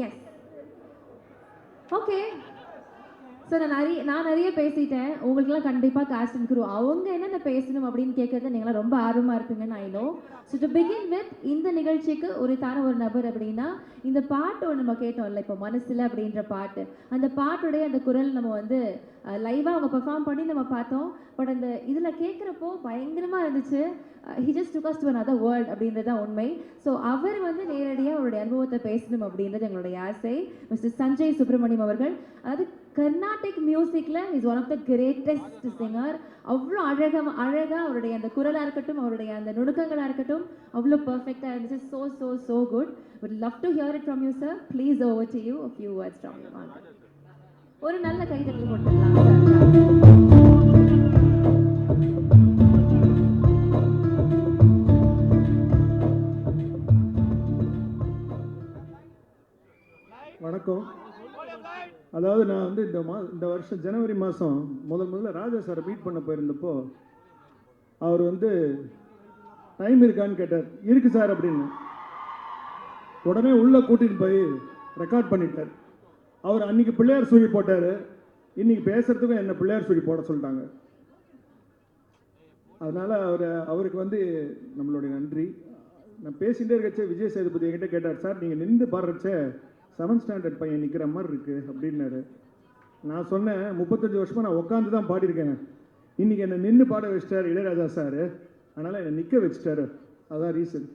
S. Okay. So நான் நிறைய பேசிட்டேன். உங்களுக்குலாம் கண்டிப்பாக காஸ்ட் அண்ட் க்ரூ அவங்க என்னென்ன பேசணும் அப்படின்னு கேட்கறது நீங்களாம் ரொம்ப ஆர்வமாக இருப்பீங்கன்னு I know. So to begin with இந்த நிகழ்ச்சிக்கு உரித்தான ஒரு நபர் அப்படின்னா இந்த பாட்டு ஒன்று நம்ம கேட்டோம்ல இப்போ மனசில் அப்படின்ற பாட்டு, அந்த பாட்டுடைய அந்த குரல் நம்ம வந்து லைவாக அவங்க பெர்ஃபார்ம் பண்ணி நம்ம பார்த்தோம். பட் அந்த இதில் கேட்குறப்போ பயங்கரமாக இருந்துச்சு. He just took us to another world அப்படின்றது தான் உண்மை. ஸோ அவர் வந்து நேரடியாக அவருடைய அனுபவத்தை பேசணும் அப்படின்றது எங்களுடைய ஆசை. மிஸ்டர் சஞ்சய் சுப்ரமணியம் அவர்கள், அதாவது கர்நாடிக் மியூசிக்கில் is one of the greatest singer. அவ்வளோ அழகாக அவருடைய அந்த குரலாக இருக்கட்டும், அவருடைய அந்த நுணுக்கங்களாக இருக்கட்டும், அவ்வளோ பர்ஃபெக்டாக இருந்துச்சு. So so so good. would love to hear it from you sir. Please over to you, a few words from you. ஒரு நல்ல கைதட்டல் கொடுத்துடலாம். வணக்கம். அதாவது நான் வந்து இந்த வருஷம் ஜனவரி மாதம் முதல்ல ராஜா சாரை மீட் பண்ண போயிருந்தப்போ அவர் வந்து டைம் இருக்கான்னு கேட்டார். இருக்கு சார் அப்படின்னு. உடனே உள்ளே கூட்டிகிட்டு போய் ரெக்கார்ட் பண்ணிட்டார். அவர் அன்றைக்கி பிள்ளையார் சுழி போட்டார். இன்றைக்கி பேசுகிறதுக்கும் என்ன பிள்ளையார் சுழி போட சொல்லிட்டாங்க. அதனால் அவருக்கு வந்து நம்மளுடைய நன்றி. நான் பேசிகிட்டே இருக்கச்சே விஜய் சேதுபதி என்கிட்ட கேட்டார், சார் நீங்கள் நின்று பாடுறச்சே 7th ஸ்டாண்டர்ட் பையன் நிற்கிற மாதிரி இருக்குது அப்படின்னாரு. நான் சொன்னேன், 35 வருஷமாக நான் உட்காந்து தான் பாடியிருக்கேன். இன்றைக்கி என்னை நின்று பாட வச்சிட்டார் இளையராஜா சார். அதனால் என்னை நிற்க வச்சிட்டாரு. அதுதான் reason.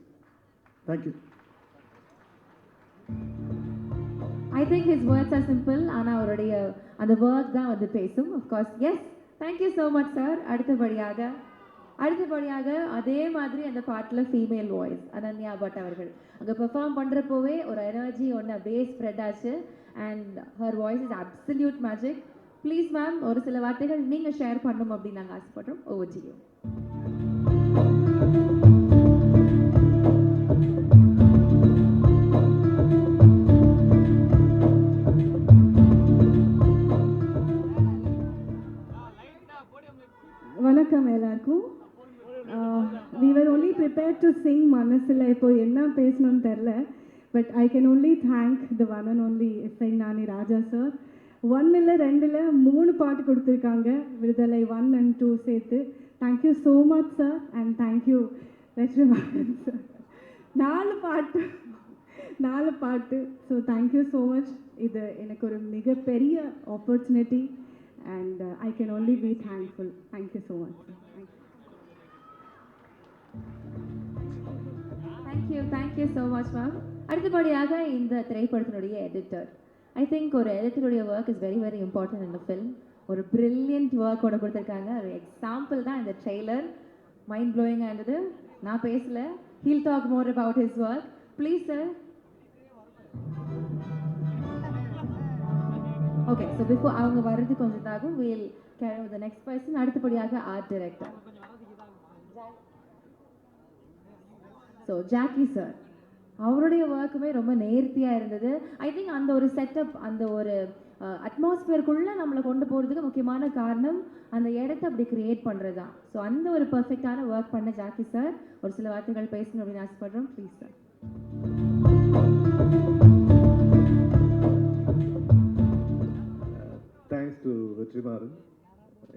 Thank you. I think his words are simple. ஆனால் அவருடைய அந்த வேர்ட் தான் வந்து பேசும். Of course S. Thank you so much sir. அடுத்தபடியாக அதே மாதிரி அந்த பாட்டில் ஃபீமேல் வாய்ஸ் அனன்யா பட் அவர்கள் அங்கே பெர்ஃபார்ம் பண்ணுறப்போவே ஒரு எனர்ஜி ஒன்று அப்படியே ஸ்ப்ரெட் ஆச்சு. And her voice is absolute magic. Please ma'am ஒரு சில வார்த்தைகள் நீங்கள் ஷேர் பண்ணணும் அப்படின்னு நாங்கள் ஆசைப்படுறோம். Over to you. வணக்கம் எல்லாருக்கும். we were only prepared to sing மனசில். இப்போ என்ன பேசணும்னு தெரில. But I can only thank the one and only இசைஞானி ராஜா சார். 1 இல்லை 2 இல்லை 3 பாட்டு கொடுத்துருக்காங்க, விடுதலை 1 and 2 சேர்த்து. Thank you so much sir. And thank you Vetrimaaran sir. 4 பாட்டு. So thank you so much. இது எனக்கு ஒரு மிகப்பெரிய opportunity. And I can only be thankful. Thank you so much. Thank you so much ma'am. அடுத்தபடியாக இந்த திரைப்படத்தினுடைய எடிட்டர். ஐ திங்க் ஒரு எடிட்டருடைய work is very very important in the film. ஒரு பிரில்லியன்ட் ஒர்க் ஒன்று கொடுத்துருக்காங்க. ஒரு எக்ஸாம்பிள் தான் இந்த ட்ரெய்லர். மைண்ட் ப்ளோயிங்காக இருந்தது. நான் பேசல. He'll talk more about his work. Please sir. Okay, so before அவங்க வர்றது கொஞ்சம் தாகும். We'll carry with the next person. அடுத்தபடியாக art director. So Jacki sir, அவருடைய ஒர்க்குமே ரொம்ப நேர்த்தியாக இருந்தது. ஐ திங்க் அந்த ஒரு செட்டப், அந்த ஒரு அட்மாஸ்பியருக்குள்ளே நம்மளை கொண்டு போகிறதுக்கு முக்கியமான காரணம் அந்த இடத்த அப்படி கிரியேட் பண்ணுறது தான். ஸோ அந்த ஒரு பர்ஃபெக்டான ஒர்க் பண்ண ஜாக்கி சார் ஒரு சில வார்த்தைகள் பேசணும் அப்படின்னு ஆசைப்படுறோம். Please sir. Thanks to Vetrimaaran.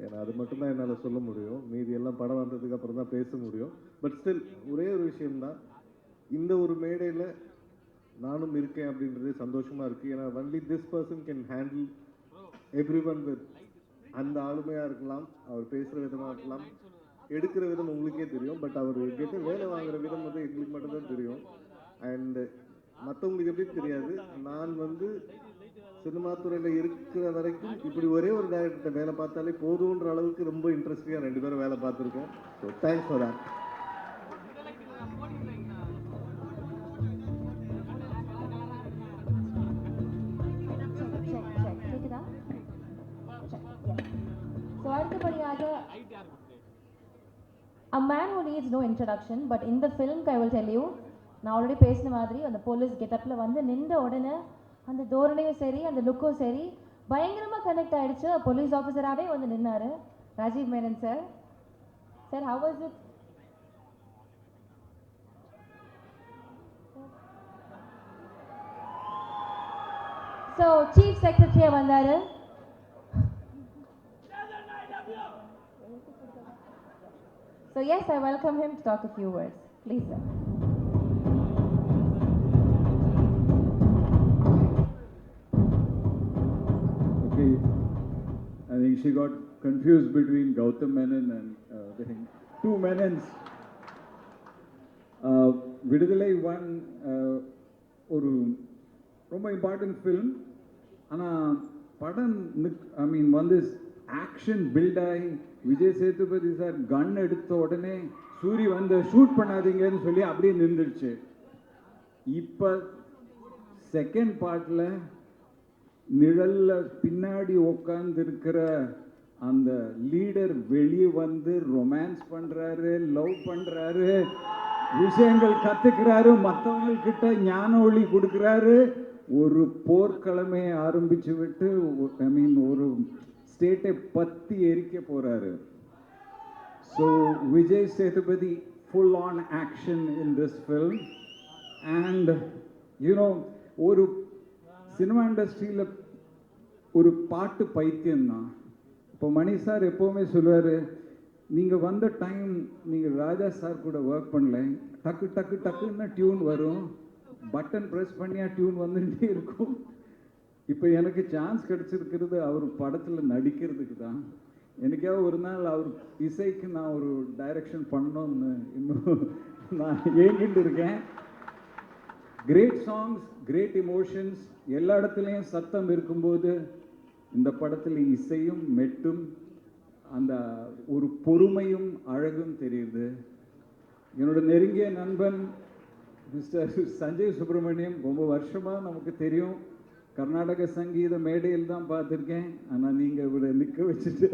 ஏன்னா அது மட்டும்தான் என்னால் சொல்ல முடியும். மீதி எல்லாம் படம் வந்ததுக்கு அப்புறம் தான் பேச முடியும். பட் ஸ்டில் ஒரே ஒரு விஷயம்தான், இந்த ஒரு மேடையில் நானும் இருக்கேன் அப்படின்றது சந்தோஷமாக இருக்குது. ஏன்னா only this person can handle every one with அந்த ஆளுமையாக இருக்கலாம், அவர் பேசுகிற விதமாக இருக்கலாம், எடுக்கிற விதம் உங்களுக்கே தெரியும். பட் அவர் கிட்ட வேலை வாங்குகிற விதம் வந்து எங்களுக்கு மட்டும்தான் தெரியும். அண்டு மற்றவங்களுக்கு எப்படி தெரியாது. நான் வந்து சினிமா துறையில் இருக்கிற வரைக்கும் இப்படி ஒரே ஒரு டைரக்டர்கிட்ட வேலை பார்த்தாலே போதுன்ற அளவுக்கு ரொம்ப இன்ட்ரெஸ்டிங்காக 2 பேரும் வேலை பார்த்துருக்கோம். So thanks for that. அடுத்தபடியாக a man who needs no introduction, but in the film I will tell you, நான் ஆல்ரெடி பேசின மாதிரி அந்த போலீஸ் கெட்டப்பில் வந்து நின்ற உடனே அந்த தோரணையும் சரி அந்த லுக்கும் சரி பயங்கரமாக கனெக்ட் ஆகிடுச்சு. போலீஸ் ஆஃபீஸராகவே வந்து நின்னார் Rajiv Menon sir. Sir, how was it? So chief செக்ரட்டரியா வந்தாரு. So yes, I welcome him to talk a few words. Please, sir. Okay, I think she got confused between Gautam Menon and the thing. Two Menons. விடுதலை one ஒரு ரொம்ப important film. ஆனால் படம் ஐ மீன் வந்து action build ஆகி Vijay Sethupathi sir கன் எடுத்த உடனே சூரி வந்து ஷூட் பண்ணாதீங்கன்னு சொல்லி அப்படியே நின்றுடுச்சு. இப்போ செகண்ட் பார்ட்டில் நிழல்ல பின்னாடி உட்கார்ந்து இருக்கிற அந்த லீடர் வெளியே வந்து ரொமான்ஸ் பண்றாரு, லவ் பண்றாரு, விஷயங்கள் கத்துக்கிறாரு, மற்றவங்கக்கிட்ட ஞான ஒளி கொடுக்குறாரு, ஒரு போர்க்களமே ஆரம்பிச்சு விட்டு ஐ மீன் ஒரு ஸ்டேட்டை பத்தி எரிக்க போறாரு. So Vijay Sethupathi full on action in this film. And you know, ஒரு சினிமா இண்டஸ்ட்ரியில் ஒரு பாட்டு பைத்தியம் தான். இப்போ மணி சார் எப்போவுமே சொல்லுவார், நீங்கள் வந்த டைம் நீங்கள் ராஜா சார் கூட ஒர்க் பண்ணல, டக்கு டக்கு டக்குன்னு டியூன் வரும், பட்டன் ப்ரெஸ் பண்ணியா டியூன் வந்துகிட்டே இருக்கும். இப்போ எனக்கு சான்ஸ் கிடச்சிருக்கிறது அவர் படத்தில் நடிக்கிறதுக்கு தான். எனக்காவது ஒரு நாள் அவர் இசைக்கு நான் ஒரு டைரக்ஷன் பண்ணோன்னு இன்னும் நான் ஏங்கிட்டு இருக்கேன். கிரேட் சாங்ஸ், கிரேட் இமோஷன்ஸ், எல்லா இடத்துலையும் சத்தம் இருக்கும்போது இந்த படத்தில் இசையும் மெட்டும் அந்த ஒரு பொறுமையும் அழகும் தெரியுது. என்னோட நெருங்கிய நண்பன் மிஸ்டர் சஞ்சய் சுப்பிரமணியம் ரொம்ப வருஷமாக நமக்கு தெரியும். கர்நாடக சங்கீத மேடையில் தான் பார்த்துருக்கேன். ஆனால் நீங்கள் இவரை நிற்க வச்சுட்டு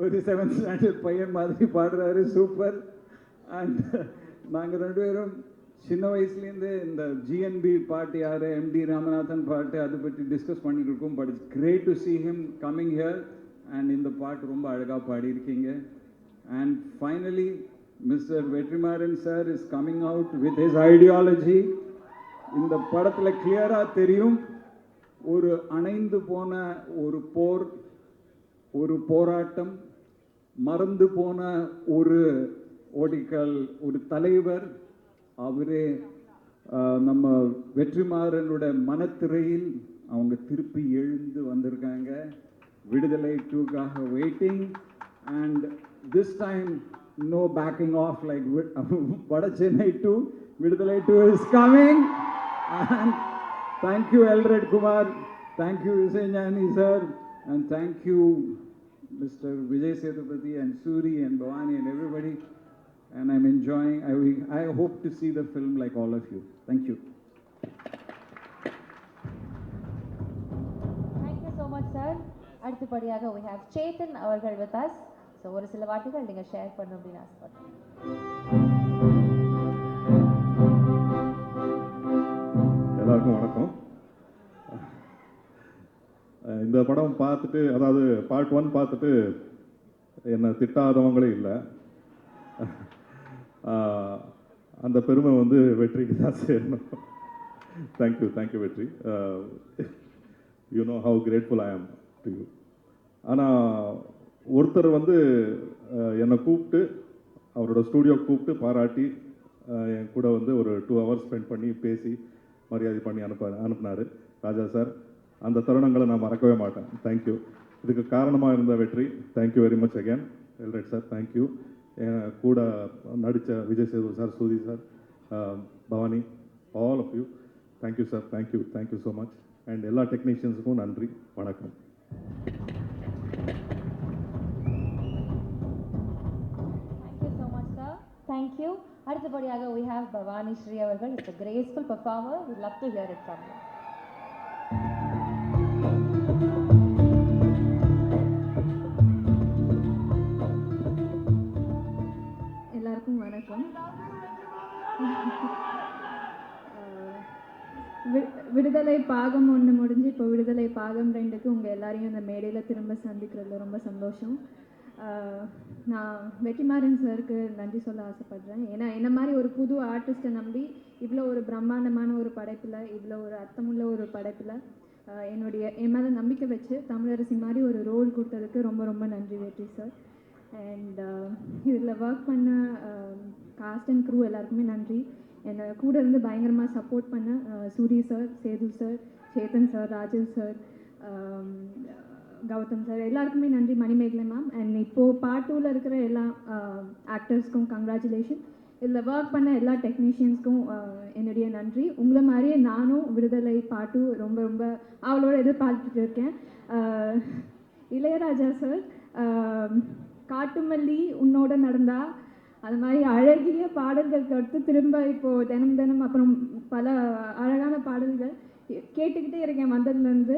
ஒரு 7th ஸ்டாண்டர்ட் பையன் மாதிரி பாடுறாரு, சூப்பர். அண்ட் நாங்கள் ரெண்டு பேரும் சின்ன வயசுலேருந்து இந்த ஜிஎன்பி பாட்டு யார், எம்டி ராமநாதன் பாட்டு அதை பற்றி டிஸ்கஸ் பண்ணிட்டு இருக்கோம். But it's great to see him coming here and இந்த பாட்டு ரொம்ப அழகாக பாடியிருக்கீங்க. And finally mister Vetrimaaran sir is coming out with his ideology. இந்த படத்தில் கிளியராக தெரியும், ஒரு அணைந்து போன ஒரு போர், ஒரு போராட்டம், மறந்து போன ஒரு ஓடிக்கல், ஒரு தலைவர், அவரே நம்ம வெற்றிமாறனோட மனத்திரையில் அவங்க திருப்பி எழுந்து வந்திருக்காங்க. விடுதலை 2க்காக waiting. And this time no backing off like Vada Chennai 2. Viduthalai 2 is coming. And thank you Elred Kumar, thank you Vijay Gnani sir, and thank you Mr. Vijay Sethupathi and Suri and Bhavani and everybody. And I'm enjoying, I hope to see the film like all of you. Thank you. Thank you so much, sir. அடுத்தபடியாக we have Chetan அவர்கள் with us. So ஒரு சில வார்த்தைகள் நீங்கள் share பண்ணணும் அப்படின்னு ஆசைப்படுறேன். எல்லாருக்கும் வணக்கம். இந்த படம் பார்த்துட்டு, அதாவது பார்ட் 1 பார்த்துட்டு என்னை திட்டாதவங்களே இல்லை. அந்த பெருமை வந்து வெற்றிக்கு தான் சேரணும். தேங்க்யூ வெற்றி. You know how grateful I am to you. ஆனால் ஒருத்தர் வந்து என்னை கூப்பிட்டு, அவரோட ஸ்டூடியோ கூப்பிட்டு பாராட்டி என் கூட வந்து ஒரு 2 hours ஸ்பெண்ட் பண்ணி பேசி மரியாதை பண்ணி அனுப்புனார் ராஜா சார். அந்த தருணங்களை நான் மறக்கவே மாட்டேன். தேங்க்யூ. இதுக்கு காரணமாக இருந்த Vetri, thank you very much again. Elred sir thank you. என் கூட நடித்த Vijay Sethu sir, Soori sir, Bhavani, all of you thank you sir. Thank you so much. And எல்லா டெக்னீஷியன்ஸுக்கும் நன்றி, வணக்கம். Thank you so much, sir. Thank you. அடுத்தபடியாக we have Bhavani Shri அவர்கள். It's a graceful performer. We'd love to hear it from you. எல்லாருக்கும் வணக்கம். விடுதலை பாகம் 1 முடிஞ்சு இப்போ விடுதலை பாகம் 2க்கு உங்கள் எல்லாரையும் இந்த மேடையில் திரும்ப சந்திக்கிறதுல ரொம்ப சந்தோஷம். நான் வெற்றிமாறன் சாருக்கு நன்றி சொல்ல ஆசைப்படுறேன். ஏன்னா என்ன மாதிரி ஒரு புது ஆர்டிஸ்ட்டை நம்பி இவ்வளோ ஒரு பிரம்மாண்டமான ஒரு படைப்பில், இவ்வளோ ஒரு அர்த்தமுள்ள ஒரு படைப்பில் என் மேலே நம்பிக்கை வச்சு தமிழரசி மாதிரி ஒரு ரோல் கொடுத்ததுக்கு ரொம்ப ரொம்ப நன்றி வெற்றி சார். அண்ட் இதில் ஒர்க் பண்ண காஸ்ட் அண்ட் க்ரூ எல்லாருக்குமே நன்றி. என்னை கூட இருந்து பயங்கரமாக சப்போர்ட் பண்ண Suri sir, Sethu sir, Chetan sir, Rajesh sir, Gautham sir எல்லாருக்குமே நன்றி, மணிமேகலை மேம். அண்ட் இப்போது பார்ட் 2ல் இருக்கிற எல்லா ஆக்டர்ஸ்க்கும் கங்க்ராச்சுலேஷன். இதில் ஒர்க் பண்ண எல்லா டெக்னீஷியன்ஸ்க்கும் என்னுடைய நன்றி. உங்களை மாதிரியே நானும் விடுதலை பார்ட் 2 ரொம்ப ரொம்ப அவளோட எதிர்பார்த்துட்டு இருக்கேன். இளையராஜா சார் காட்டுமல்லி உன்னோட நடந்தா அது மாதிரி அழகிய பாடல்களுக்கு அடுத்து திரும்ப இப்போது தினம் தினம் அப்புறம் பல அழகான பாடல்கள் கேட்டுக்கிட்டே இருக்கேன் வந்ததுலேருந்து.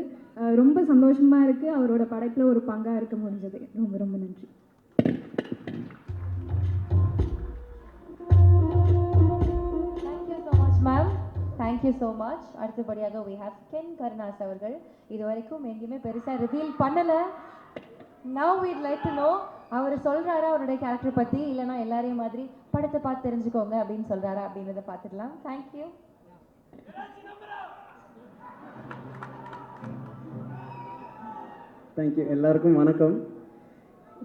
ரொம்ப சந்தோஷமாக இருக்குது அவரோட படைப்பில் ஒரு பங்காக இருக்க முடிஞ்சது. ரொம்ப ரொம்ப நன்றி. Ma'am thank you so much. அடுத்தபடியாக we have கென் கருணாஸ் அவர்கள். இது வரைக்கும் எங்கேயுமே பெருசாக ரிவீல் பண்ணலை. now we'd like to know அவர் சொல்கிறாரா அவருடைய கேரக்டர் பற்றி, இல்லைனா எல்லாரையும் மாதிரி படத்தை பார்த்து தெரிஞ்சுக்கோங்க அப்படின்னு சொல்கிறாரா அப்படின்றத பார்த்துடலாம். தேங்க்யூ. தேங்க்யூ. எல்லாருக்கும் வணக்கம்.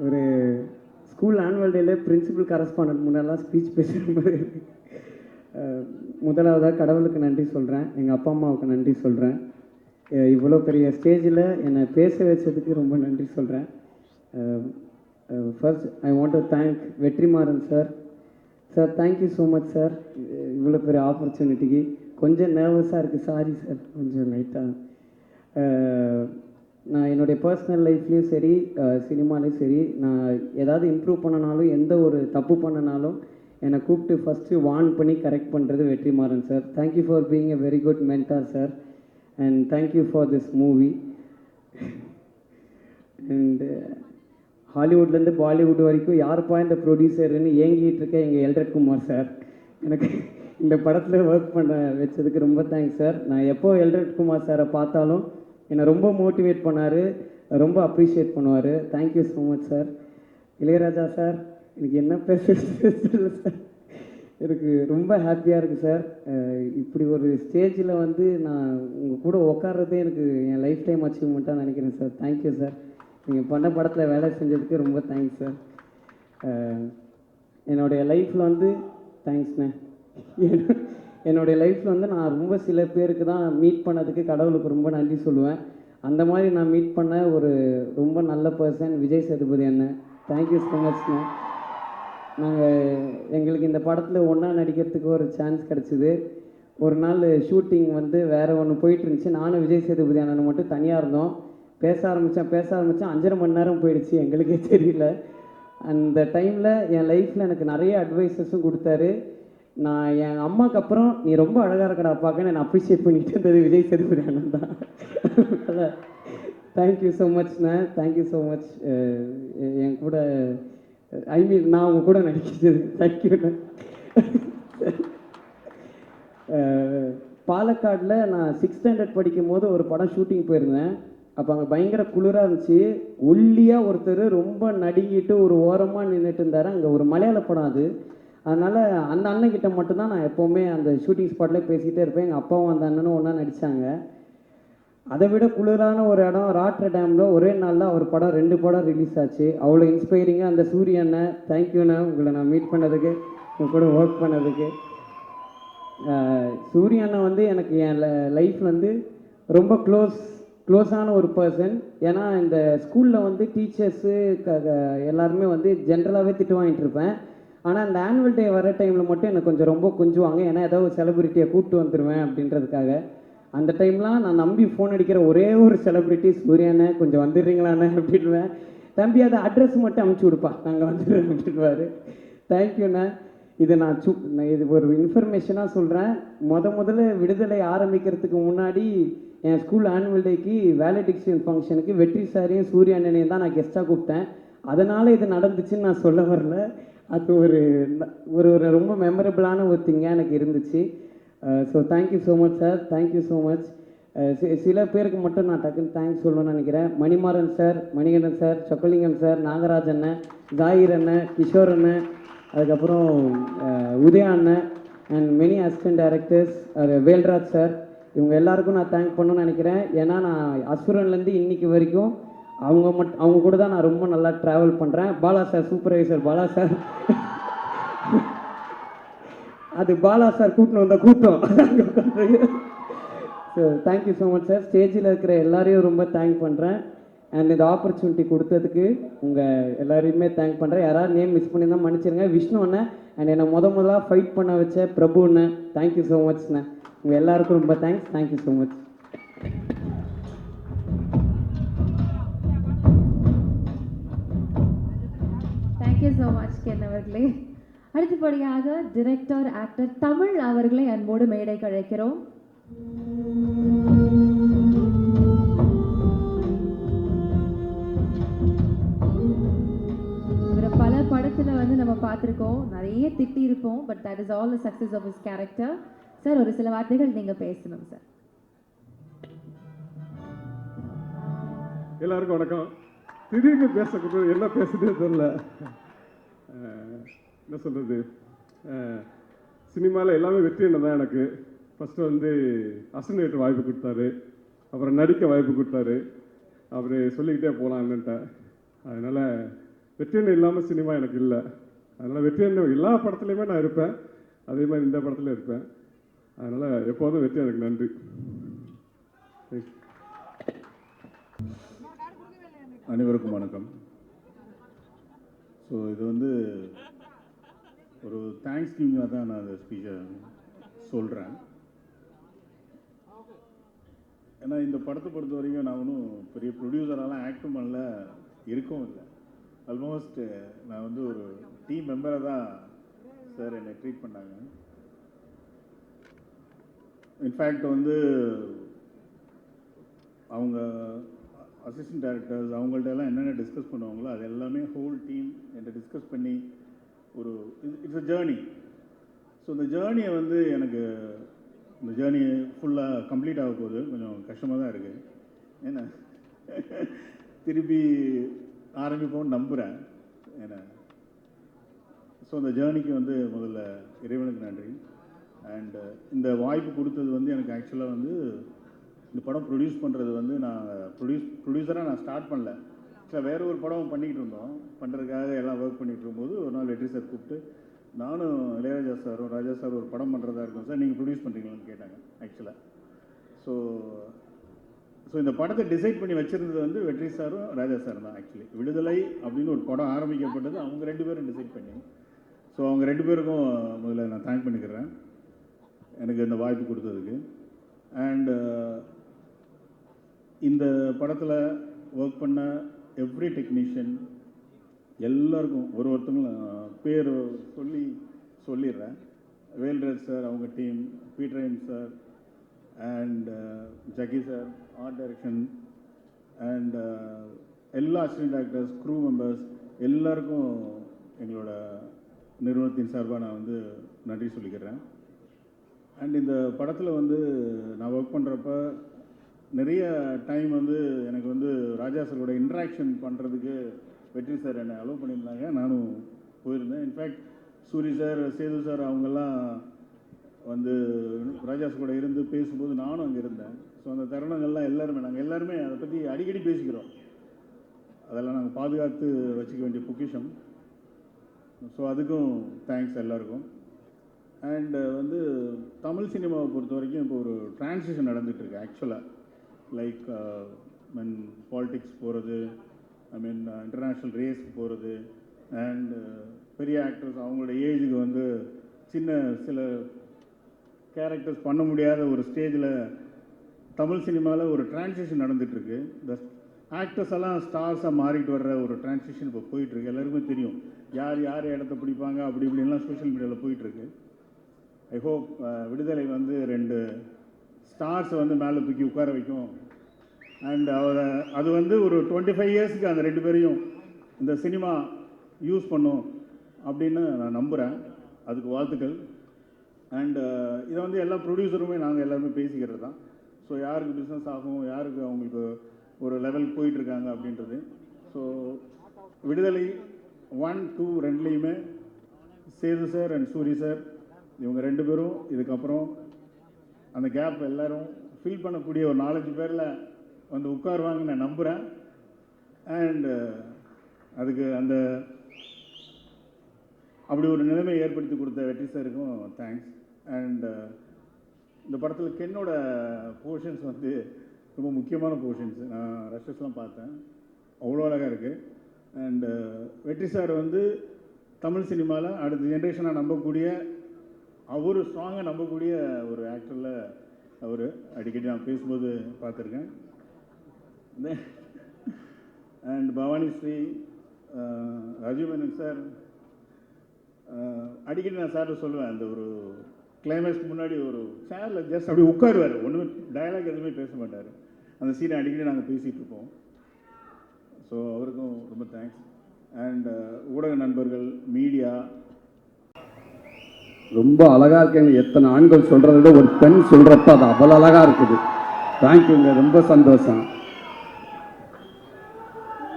ஒரு ஸ்கூல் ஆனுவல் டேல பிரின்சிபல் கரஸ்பாண்டன்ட் முன்னெல்லாம் ஸ்பீச் பேசுகிற மாதிரி முதலாவதாக கடவுளுக்கு நன்றி சொல்கிறேன், எங்கள் அப்பா அம்மாவுக்கு நன்றி சொல்கிறேன். இவ்வளோ பெரிய ஸ்டேஜில் என்னை பேச வச்சதுக்கு ரொம்ப நன்றி சொல்கிறேன். First I want to thank Vetrimaaran sir. Sir thank you so much sir, இவ்வளோ பெரிய ஆப்பர்ச்சுனிட்டிக்கு. கொஞ்சம் நர்வஸாக இருக்குது, சாரி சார், கொஞ்சம் லைட்டாக. நான் என்னுடைய பர்சனல் லைஃப்லேயும் சரி சினிமாலேயும் சரி நான் ஏதாவது இம்ப்ரூவ் பண்ணனாலும் எந்த ஒரு தப்பு பண்ணனாலும் என்னை கூப்பிட்டு ஃபஸ்ட்டு வார்ன் பண்ணி கரெக்ட் பண்ணுறது Vetrimaaran sir. Thank you for being a very good mentor sir. And thank you for this movie. And ஹாலிவுட்லேருந்து பாலிவுட் வரைக்கும் யாருப்பா இந்த ப்ரொடியூசர்னு ஏங்கிட்டு இருக்க எங்கள் எல்ரட் குமார் சார். எனக்கு இந்த படத்தில் ஒர்க் பண்ண வச்சதுக்கு ரொம்ப தேங்க்ஸ் சார். நான் எப்போ எல்ரட் குமார் சாரை பார்த்தாலும் என்னை ரொம்ப மோட்டிவேட் பண்ணார், ரொம்ப அப்ரிஷியேட் பண்ணுவார். Thank you so much sir. Ilaiyaraaja sir, எனக்கு என்ன பேசுறது சார், எனக்கு ரொம்ப ஹாப்பியாக இருக்குது சார். இப்படி ஒரு ஸ்டேஜில் வந்து நான் உங்கள் கூட உட்கார்றதே எனக்கு என் லைஃப் டைம் அச்சீவ்மெண்ட்டாக நினைக்கிறேன் சார். Thank you sir. நீங்கள் பண்ண படத்தில் வேலை செஞ்சதுக்கு ரொம்ப தேங்க்ஸ் சார். என்னுடைய லைஃப்பில் வந்து தேங்க்ஸ்ண்ணே. என்னுடைய லைஃப்பில் வந்து நான் ரொம்ப சில பேருக்கு தான் மீட் பண்ணதுக்கு கடவுளுக்கு ரொம்ப நன்றி சொல்லுவேன். அந்த மாதிரி நான் மீட் பண்ண ஒரு ரொம்ப நல்ல பர்சன் விஜய் சேதுபதி அண்ணன். தேங்க்யூ ஸோ மச்ண்ணே. எங்களுக்கு இந்த படத்தில் ஒன்றா நடிக்கிறதுக்கு ஒரு சான்ஸ் கிடச்சிது. ஒரு நாள் ஷூட்டிங் வந்து வேறு ஒன்று போயிட்டு இருந்துச்சு. நானும் விஜய் சேதுபதி அண்ணன் மட்டும் தனியாக இருந்தோம். பேச ஆரம்பித்தேன் 5.5 மணி நேரம் போயிடுச்சு, எங்களுக்கே தெரியல. அந்த டைமில் என் லைஃப்பில் எனக்கு நிறைய அட்வைஸஸும் கொடுத்தாரு. நான் என் அம்மாவுக்கு அப்புறம் நீ ரொம்ப அழகாக இருக்கடா பார்க்க நான் அப்ரிஷியேட் பண்ணிட்டு இருந்தது விஜய் சேதுபதி அண்ணன் தான். தேங்க்யூ ஸோ மச்ண்ணே. Thank you so much. என் கூட ஐ மீன் நான் உங்கள் கூட நடிக்கிறது தேங்க்யூண்ணே. பாலக்காடில் நான் 6th ஸ்டாண்டர்ட் படிக்கும் போது ஒரு படம் ஷூட்டிங் போயிருந்தேன். அப்போ அங்கே பயங்கர குளிராக இருந்துச்சு. ஒல்லியாக ஒருத்தர் ரொம்ப நடுங்கிட்டு ஒரு ஓரமாக நின்றுட்டு இருந்தார். அங்கே ஒரு மலையாள படம் அது. அதனால் அந்த அண்ணன்கிட்ட மட்டும்தான் நான் எப்போவுமே அந்த ஷூட்டிங் ஸ்பாட்லேயே பேசிகிட்டே இருப்பேன். எங்கள் அப்பாவும் அந்த அண்ணனும் ஒன்றா நடித்தாங்க. அதை விட குளிரான ஒரு இடம் ராட்ர டேமில் ஒரே நாளில் ஒரு படம் 2 படம் ரிலீஸ் ஆச்சு. அவ்வளோ இன்ஸ்பைரிங்காக அந்த சூரிய அண்ணன். தேங்க்யூண்ணே உங்களை நான் மீட் பண்ணதுக்கு, உங்கள் கூட ஒர்க் பண்ணதுக்கு. சூரிய அண்ணன் வந்து எனக்கு என் லைஃப்பில் வந்து ரொம்ப க்ளோஸான ஒரு பர்சன். ஏன்னா இந்த ஸ்கூலில் வந்து டீச்சர்ஸு எல்லாருமே வந்து ஜென்ரலாகவே திட்டு வாங்கிட்டு இருப்பேன். ஆனால் அந்த ஆனுவல் டே வர டைமில் மட்டும் எனக்கு கொஞ்சம் ரொம்ப கொஞ்சுவாங்க. ஏன்னா ஏதாவது ஒரு செலிப்ரிட்டியை கூப்பிட்டு வந்துடுவேன் அப்படின்றதுக்காக. அந்த டைம்லாம் நான் நம்பி ஃபோன் அடிக்கிற ஒரே ஒரு செலிப்ரிட்டி சூர்யாண்ணே, கொஞ்சம் வந்துடுறீங்களாண்ணே அப்படின்வேன். தம்பி அதை அட்ரஸ் மட்டும் அமுச்சு கொடுப்பா, நாங்கள் வந்துடுறோம் அப்படின்வாரு. தேங்க்யூண்ணே. இது நான் இது ஒரு இன்ஃபர்மேஷனாக சொல்கிறேன். முதல்ல விடுதலை ஆரம்பிக்கிறதுக்கு முன்னாடி என் ஸ்கூல் ஆனுவல் டேக்கு வேலடிக்ஷன் ஃபங்க்ஷனுக்கு வெற்றி சாரையும் சூரிய அண்ணனையும் தான் நான் கெஸ்ட்டாக கூப்பிட்டேன். அதனால் இது நடந்துச்சுன்னு நான் சொல்ல வரல. அது ஒரு ஒரு ரொம்ப மெமரபிளான ஒரு திங்காக எனக்கு இருந்துச்சு. So thank you so much sir. Thank you so much. சில பேருக்கு மட்டும் நான் டக்குன்னு தேங்க்ஸ் சொல்லணும்னு நினைக்கிறேன். Manimaran sir, Manikandan sir, Chockalingam sir, Nagaraj அண்ணன், ஜாகிர் அண்ணன், கிஷோர் அண்ணன், அதுக்கப்புறம் உதயா அண்ணன் and many assistant directors, Velraj sir, இவங்க எல்லாருக்கும் நான் தேங்க் பண்ணணும்னு நினைக்கிறேன். ஏன்னா நான் அசுரன்லேருந்து இன்னைக்கு வரைக்கும் அவங்க கூட தான் நான் ரொம்ப நல்லா ட்ராவல் பண்ணுறேன். Bala sir, supervisor Bala sir, அது பாலா சார் கூட்டின்னு வந்த கூட்டம். So thank you so much sir. ஸ்டேஜில் இருக்கிற எல்லாரையும் ரொம்ப தேங்க் பண்ணுறேன். அண்ட் இந்த ஆப்பர்ச்சுனிட்டி கொடுத்ததுக்கு உங்கள் எல்லாரையுமே தேங்க் பண்ணுறேன். யாராவது நேம் மிஸ் பண்ணி தான் மன்னிச்சிருங்க. விஷ்ணு அண்ணன் அண்ட் என்னை முதல்ல ஃபைட் பண்ண வச்ச பிரபு அண்ணன், தேங்க்யூ ஸோ மச்ண்ணே. உங்கள் எல்லாருக்கும் ரொம்ப thanks. Thank you so much. Thank you so much Ken அவர்களே. அடுத்தபடியாக டிரெக்டர் ஆக்டர் தமிழ் அவர்களை அன்போடு மேடைக்கு அழைக்கிறோம். இவரை பல படத்துல வந்து நம்ம பார்த்துருக்கோம், நிறைய திட்டி இருப்போம். But that is all the success of his character. Sir, ஒரு சில வார்த்தைகள் நீங்க பேசணும் சார். எல்லாருக்கும் வணக்கம். திடீர்னு பேசக்கூடாது, என்ன பேசுறதே தெரியல. என்ன சொல்கிறது, சினிமாவில் எல்லாமே வெற்றி என்ன தான். எனக்கு ஃபஸ்ட்டு வந்து அசனேட்டர் வாய்ப்பு கொடுத்தாரு, அப்புறம் நடிக்க வாய்ப்பு கொடுத்தாரு. அவர் சொல்லிக்கிட்டே போகலாம் என்னன்ட்ட. அதனால் வெற்றியன் இல்லாமல் சினிமா எனக்கு இல்லை. அதனால் வெற்றியன் எல்லா படத்துலையுமே நான் இருப்பேன், அதே மாதிரி இந்த படத்தில் இருப்பேன். அதனால் எப்போதும் வெற்றி எனக்கு நன்றி. அனைவருக்கும் வணக்கம். ஸோ இது வந்து ஒரு தேங்க்ஸ் கிவிங்காக தான் நான் அந்த ஸ்பீச்சை சொல்கிறேன். ஏன்னா இந்த படத்தை பொறுத்த வரைக்கும் நான் ஒன்றும் பெரிய ப்ரொடியூசரெல்லாம் ஆக்டும் பண்ணல, இருக்கவும் இல்லை. ஆல்மோஸ்ட் நான் வந்து ஒரு டீம் மெம்பரை தான் சார் என்னை ட்ரீட் பண்ணாங்க. இன்ஃபேக்ட் வந்து அவங்க அசிஸ்டன்ட் டைரக்டர்ஸ் அவங்கள்ட்ட எல்லாம் என்னென்ன டிஸ்கஸ் பண்ணுவாங்களோ அது எல்லாமே ஹோல் டீம் என்கிட்ட டிஸ்கஸ் பண்ணி ஒரு இட்ஸ் அ ஜேர்னி. ஸோ இந்த ஜேர்னியை வந்து எனக்கு இந்த ஜேர்னி ஃபுல்லாக கம்ப்ளீட் ஆக போகுது. கொஞ்சம் கஷ்டமாக தான் இருக்குது. ஏன்னா திருப்பி ஆரம்பிப்போம்னு நம்புகிறேன். ஏன்னா ஸோ இந்த ஜேர்னிக்கு வந்து முதல்ல இறைவனுக்கு நன்றி. அண்டு இந்த வாய்ப்பு கொடுத்தது வந்து எனக்கு ஆக்சுவலாக வந்து இந்த படம் ப்ரொடியூஸ் பண்ணுறது வந்து நான் ப்ரொடியூசராக நான் ஸ்டார்ட் பண்ணல. ஆக்சுவலாக வேறு ஒரு படம் பண்ணிக்கிட்டு இருந்தோம். பண்ணுறதுக்காக எல்லாம் ஒர்க் பண்ணிகிட்டு இருக்கும்போது ஒரு நாள் வெற்றி சார் கூப்பிட்டு, நானும் இளையராஜா சாரும் ராஜா சார் ஒரு படம் பண்ணுறதா இருக்கும் சார், நீங்கள் ப்ரொடியூஸ் பண்ணுறீங்களான்னு கேட்டாங்க ஆக்சுவலாக. ஸோ இந்த படத்தை டிசைட் பண்ணி வச்சுருந்தது வந்து வெற்றி சாரும் ராஜா சார் தான். ஆக்சுவலி விடுதலை அப்படின்னு ஒரு படம் ஆரம்பிக்கப்பட்டது அவங்க 2 பேரும் டிசைட் பண்ணி. ஸோ அவங்க 2 பேருக்கும் முதல்ல நான் தேங்க் பண்ணிக்கிறேன் எனக்கு இந்த வாய்ப்பு கொடுத்ததுக்கு. அண்டு இந்த படத்தில் ஒர்க் பண்ண எவ்ரி டெக்னீஷியன் எல்லாருக்கும் ஒருத்தங்களும் பேர் சொல்லிடுறேன். வேல்ராஜ் சார், அவங்க team, Peter Hein sir and Jacki sir, art direction and எல்லா அசிஸ்டன்ட் டைரக்டர்ஸ், க்ரூ மெம்பர்ஸ் எல்லாருக்கும் எங்களோட நிறுவனத்தின் சார்பாக நான் வந்து நன்றி சொல்லிக்கிறேன். அண்ட் இந்த படத்தில் வந்து நான் ஒர்க் பண்ணுறப்ப நிறைய டைம் வந்து எனக்கு வந்து ராஜா சாரோட இன்ட்ராக்ஷன் பண்ணுறதுக்கு வெற்றி சார் என்னை அலோவ் பண்ணியிருந்தாங்க. நானும் போயிருந்தேன். In fact Suri sir, Sethu sir அவங்கெல்லாம் வந்து ராஜா சார் கூட இருந்து பேசும்போது நானும் அங்கே இருந்தேன். ஸோ அந்த தருணங்கள்லாம் நாங்கள் எல்லாருமே அதை பற்றி அடிக்கடி பேசிக்கிறோம். அதெல்லாம் நாங்கள் பாதுகாத்து வச்சுக்க வேண்டிய பொக்கிஷம். ஸோ அதுக்கும் தேங்க்ஸ் எல்லாருக்கும். அண்டு வந்து தமிழ் சினிமாவை பொறுத்த வரைக்கும் இப்போ ஒரு டிரான்சிஷன் நடந்துகிட்ருக்கு. ஆக்சுவலாக லைக் மீன் பாலிட்டிக்ஸ் போகிறது, ஐ மீன் இன்டர்நேஷ்னல் ரேஸ்க்கு போகிறது, அண்டு பெரிய ஆக்டர்ஸ் அவங்களோட ஏஜுக்கு வந்து சில கேரக்டர்ஸ் பண்ண முடியாத ஒரு ஸ்டேஜில் தமிழ் சினிமாவில் ஒரு டிரான்சிஷன் நடந்துகிட்ருக்கு. இந்த ஆக்டர்ஸ் எல்லாம் ஸ்டார்ஸாக மாறிட்டு வர்ற ஒரு டிரான்சிஷன் இப்போ போயிட்டுருக்கு. எல்லாருக்குமே தெரியும் யார் இடத்த பிடிப்பாங்க அப்படி இப்படின்லாம் சோஷியல் மீடியாவில் போயிட்டுருக்கு. ஐ ஹோப் விடுதலை வந்து 2 ஸ்டார்ஸை வந்து மேலே தூக்கி உட்கார வைக்கும். அண்ட் அது வந்து ஒரு 25 இயர்ஸ்க்கு அந்த 2 பேரையும் இந்த சினிமா யூஸ் பண்ணும் அப்படின்னு நான் நம்புகிறேன். அதுக்கு வாழ்த்துக்கள். அண்டு இதை வந்து எல்லா ப்ரொடியூசருமே நாங்கள் எல்லாருமே பேசிக்கிறது தான். ஸோ யாருக்கு பிஸ்னஸ் ஆகும், யாருக்கு அவங்களுக்கு ஒரு லெவல் போயிட்டுருக்காங்க அப்படின்றது. ஸோ விடுதலை 1, 2 2லேயுமே Sethu sir and Soori sir இவங்க 2 பேரும் இதுக்கப்புறம் அந்த கேப் எல்லோரும் ஃபில் பண்ணக்கூடிய ஒரு 4-5 பேரில் வந்து உட்காருவாங்கன்னு நான் நம்புகிறேன். அண்ட் அதுக்கு அந்த அப்படி ஒரு நிலைமையை ஏற்படுத்தி கொடுத்த வெற்றி சாருக்கும் தேங்க்ஸ். அண்ட் இந்த படத்தில் கென்னோட போர்ஷன்ஸ் வந்து ரொம்ப முக்கியமான போர்ஷன்ஸ். நான் ரஷஸ்லாம் பார்த்தேன், அவ்வளோ அழகாக இருக்குது. அண்டு வெற்றி சார் வந்து தமிழ் சினிமாவில் அடுத்த ஜென்ரேஷனாக நம்பக்கூடிய, அவர் ஸ்ட்ராங்காக நம்பக்கூடிய ஒரு ஆக்டரில் அவர் அடிக்கடி நான் பேசும்போது பார்த்துருக்கேன். அண்ட் பவானி ஸ்ரீ, ராஜீவ் மேனன் சார், அடிக்கடி நான் சார்ட்ட சொல்லுவேன், அந்த ஒரு கிளைமேக்ஸ்க்கு முன்னாடி ஒரு சேரில் ஜஸ்ட் அப்படி உட்காருவார், ஒன்றுமே டயலாக் எதுவுமே பேச மாட்டார். அந்த சீனை அடிக்கடி நாங்கள் பேசிகிட்டு இருப்போம். ஸோ அவருக்கும் ரொம்ப தேங்க்ஸ். அண்ட் ஊடக நண்பர்கள், மீடியா, ரொம்ப அழகாக இருக்கேங்க. எத்தனை ஆண்கள் சொல்கிறத விட ஒரு பெண் சொல்கிறப்ப அது அவ்வளோ அழகாக இருக்குது. தேங்க்யூங்க, ரொம்ப சந்தோஷம்.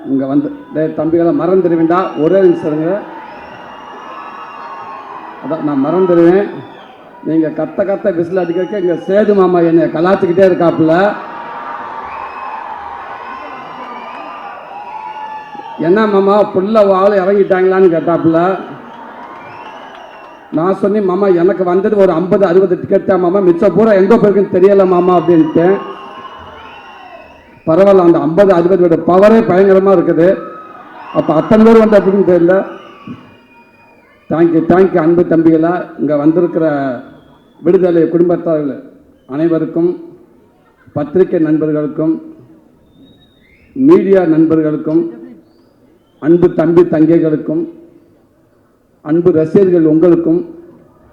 இங்கே வந்து தம்பிகளை மறந்துடுவேண்டா, ஒரே நிமிஷங்க. அதான் நான் மறந்துடுவேன். நீங்கள் கத்த விசில் அடிக்க இங்கே சேது மாமா என்னை கலாச்சிக்கிட்டே இருக்காப்புல. என்ன மாமா ஃபுல்லாக ஆள் இறங்கிட்டாங்களான்னு கேட்டாப்புல. நான் சொன்னேன், மாமா எனக்கு வந்தது ஒரு 50-60 டிக்கெட் தான் மாமா, மிச்சம் பூரா எங்கே போயிருக்குன்னு தெரியலை மாமா அப்படின்ட்டேன். பரவாயில்ல, அந்த 50-60 பவரே பயங்கரமாக இருக்குது. அப்போ அத்தனை பேர் வந்து அப்படின்னு தெரியல. தேங்க்யூ அன்பு தம்பிகளா. இங்கே வந்திருக்கிற விடுதலை குடும்பத்தார்கள் அனைவருக்கும், பத்திரிகை நண்பர்களுக்கும், மீடியா நண்பர்களுக்கும், அன்பு தம்பி தங்கைகளுக்கும், அன்பு ரசிகர்கள் உங்களுக்கும்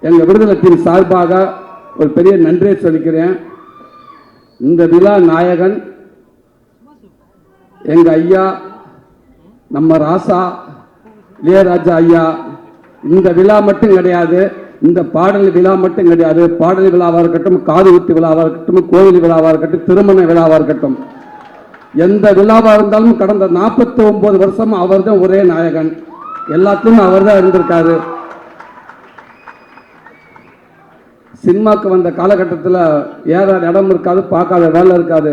எங்கள் விடுதலை டீம் சார்பாக ஒரு பெரிய நன்றியை சொல்லிக்கிறேன். இந்த விழா நாயகன் எங்கள் ஐயா, நம்ம ராசா இளையராஜா ஐயா. இந்த விழா மட்டும் கிடையாது, இந்த பாடல் விழா மட்டும் கிடையாது. பாடல் விழாவாக இருக்கட்டும், காது குத்து விழாவாக இருக்கட்டும், கோவில் விழாவாக இருக்கட்டும், திருமண விழாவாக இருக்கட்டும், எந்த விழாவாக இருந்தாலும் கடந்த 49 வருஷம் அவர் தான் ஒரே நாயகன். எல்லாத்தையும் அவர் தான் இருந்திருக்காரு. சினிமாவுக்கு வந்த காலகட்டத்தில் ஏற இடம் இருக்காது, பார்க்காத வேலை இருக்காது.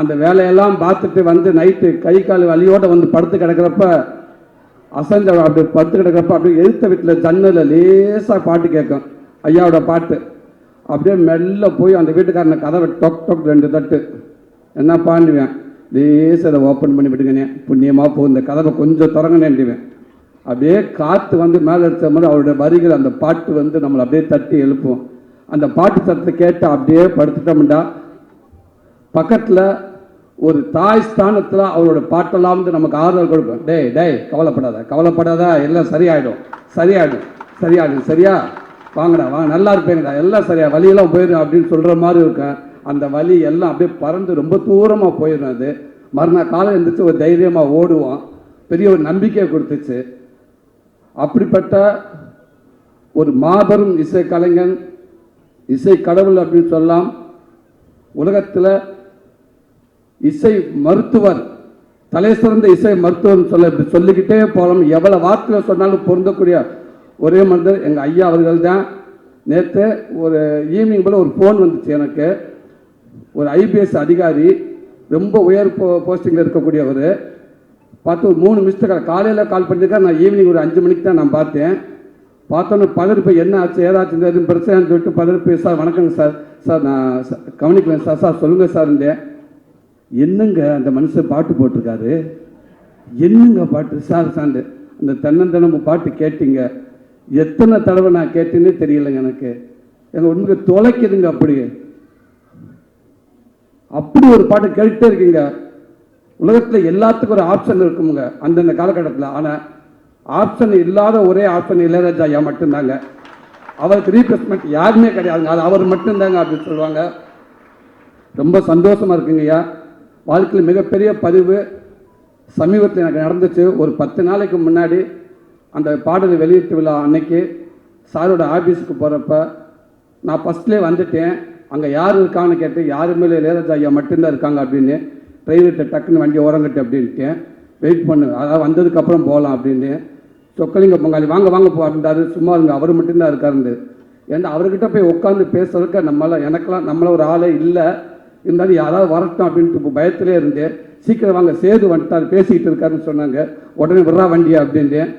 அந்த வேலையெல்லாம் பார்த்துட்டு வந்து நைட்டு கை கால் வலியோடு வந்து படுத்து கிடக்கிறப்ப, அசஞ்ச அப்படி படுத்து கிடக்கிறப்ப அப்படியே எழுத்த வீட்டில் ஜன்னலில் லேசாக பாட்டு கேட்கும், ஐயாவோட பாட்டு. அப்படியே மெல்ல போய் அந்த வீட்டுக்காரனை கதவை டொக் டொக் 2 தட்டு, என்ன பாண்டுவேன், லேசாக அதை ஓப்பன் பண்ணி விட்டுங்கண்ணே, புண்ணியமாக போ, இந்த கதவை கொஞ்சம் திறங்கனேன்டுவேன். அப்படியே காற்று வந்து மேலே அடித்த மாதிரி அவருடைய வரிகள், அந்த பாட்டு வந்து நம்மளை அப்படியே தட்டி எழுப்பும். அந்த பாட்டு சத்தத்தை கேட்டு அப்படியே படுத்துட்டோம்டா, பக்கத்தில் ஒரு தாய் ஸ்தானத்தில் அவரோட பாட்டெல்லாம் வந்து நமக்கு ஆறுதல் கொடுக்கும். டேய் கவலைப்படாத, எல்லாம் சரியாயிடும், சரியா வாங்கடா, வாங்க, நல்லா இருப்பேங்கடா, எல்லாம் சரியா, வலியெல்லாம் போயிடும் அப்படின்னு சொல்கிற மாதிரி இருக்கும். அந்த வலி எல்லாம் அப்படியே பறந்து ரொம்ப தூரமாக போயிடும். அது மறுநாள் காலம் இருந்துச்சு, ஒரு தைரியமாக ஓடுவோம். பெரிய ஒரு நம்பிக்கையை கொடுத்துச்சு. அப்படிப்பட்ட ஒரு மாபெரும் இசை கலைஞன், இசை கடவுள் அப்படின்னு சொல்லலாம். உலகத்தில் இசை மருத்துவர், தலை சிறந்த இசை மருத்துவர் சொல்லிக்கிட்டே போகலாம். எவ்வளோ வார்த்தையில் சொன்னாலும் பொருந்தக்கூடிய ஒரே மனிதர் எங்கள் ஐயா அவர்கள் தான். நேற்று ஒரு ஈவினிங் போல் ஒரு ஃபோன் வந்துச்சு எனக்கு. ஒரு ஐபிஎஸ் அதிகாரி, ரொம்ப உயர் போஸ்டிங்கில் இருக்கக்கூடியவர். பார்த்து ஒரு 3 மிஸ்டு காலையில் கால் பண்ணியிருக்காரு. நான் ஈவினிங் ஒரு 5 மணிக்கு தான் நான் பார்த்தேன். பார்த்தோன்னு பதறிப்பு, என்ன ஆச்சு ஏதாச்சும் எதுவும் பிரச்சனைன்னு சொல்லிட்டு பதறிப்பு, சார் வணக்கங்க சார் நான் கவனிக்கலேன் சார் சொல்லுங்கள் சார் இருந்தேன். என்னங்க அந்த மனுஷன் பாட்டு போட்டிருக்காரு, என்னங்க பாட்டு சார் சாண்டு, அந்த தென்னந்தனம்பு பாட்டு கேட்டீங்க, எத்தனை தடவை நான் கேட்டேன்னே தெரியலைங்க எனக்கு. எங்கள் உண்மைக்கு தொலைக்குதுங்க. அப்படி ஒரு பாட்டு கேட்டுட்டே இருக்கீங்க. உலகத்தில் எல்லாத்துக்கும் ஒரு ஆப்ஷன் இருக்குங்க அந்தந்த காலகட்டத்தில். ஆனால் ஆப்ஷன் இல்லாத ஒரே ஆப்ஷன் இளையராஜா ஐயா மட்டும்தாங்க. அவருக்கு ரீப்ளேஸ்மெண்ட் யாருமே கிடையாதுங்க, அது அவர் மட்டும்தாங்க அப்படின்னு சொல்லுவாங்க. ரொம்ப சந்தோஷமாக இருக்குங்க ஐயா. வாழ்க்கையில் மிகப்பெரிய பதிவு சமீபத்தில் எனக்கு நடந்துச்சு. ஒரு 10 நாளைக்கு முன்னாடி அந்த பாடல் வெளியீட்டு விழா அன்னைக்கு சாரோட ஆஃபீஸுக்கு போகிறப்ப நான் ஃபஸ்ட்லேயே வந்துட்டேன். அங்கே யார் இருக்கான்னு கேட்டு, யாருமே இல்லை, இளையராஜா ஐயா மட்டும்தான் இருக்காங்க அப்படின்னு. ப்ரைவேட்டை டக்குன்னு வண்டி ஓரங்கட்டு அப்படின்ட்டேன். வெயிட் பண்ணு, அதாவது வந்ததுக்கப்புறம் போகலாம் அப்படின்னு. சொக்கலிங்க பொங்காளி வாங்க போ அப்படின்றாரு. சும்மா இருங்க, அவர் மட்டும்தான் இருக்காருண்டு. ஏன்னா அவர்கிட்ட போய் உட்காந்து பேசுறதுக்கு எனக்கெல்லாம் நம்மள ஒரு ஆளே இல்லை. இருந்தாலும் யாராவது வரட்டும் அப்படின்ட்டு இப்போ பயத்திலே இருந்தேன். சீக்கிரம் வாங்க, சேது வந்துட்டார், பேசிக்கிட்டு இருக்காருன்னு சொன்னாங்க. உடனே விட்றா வண்டியா அப்படின்ட்டேன்.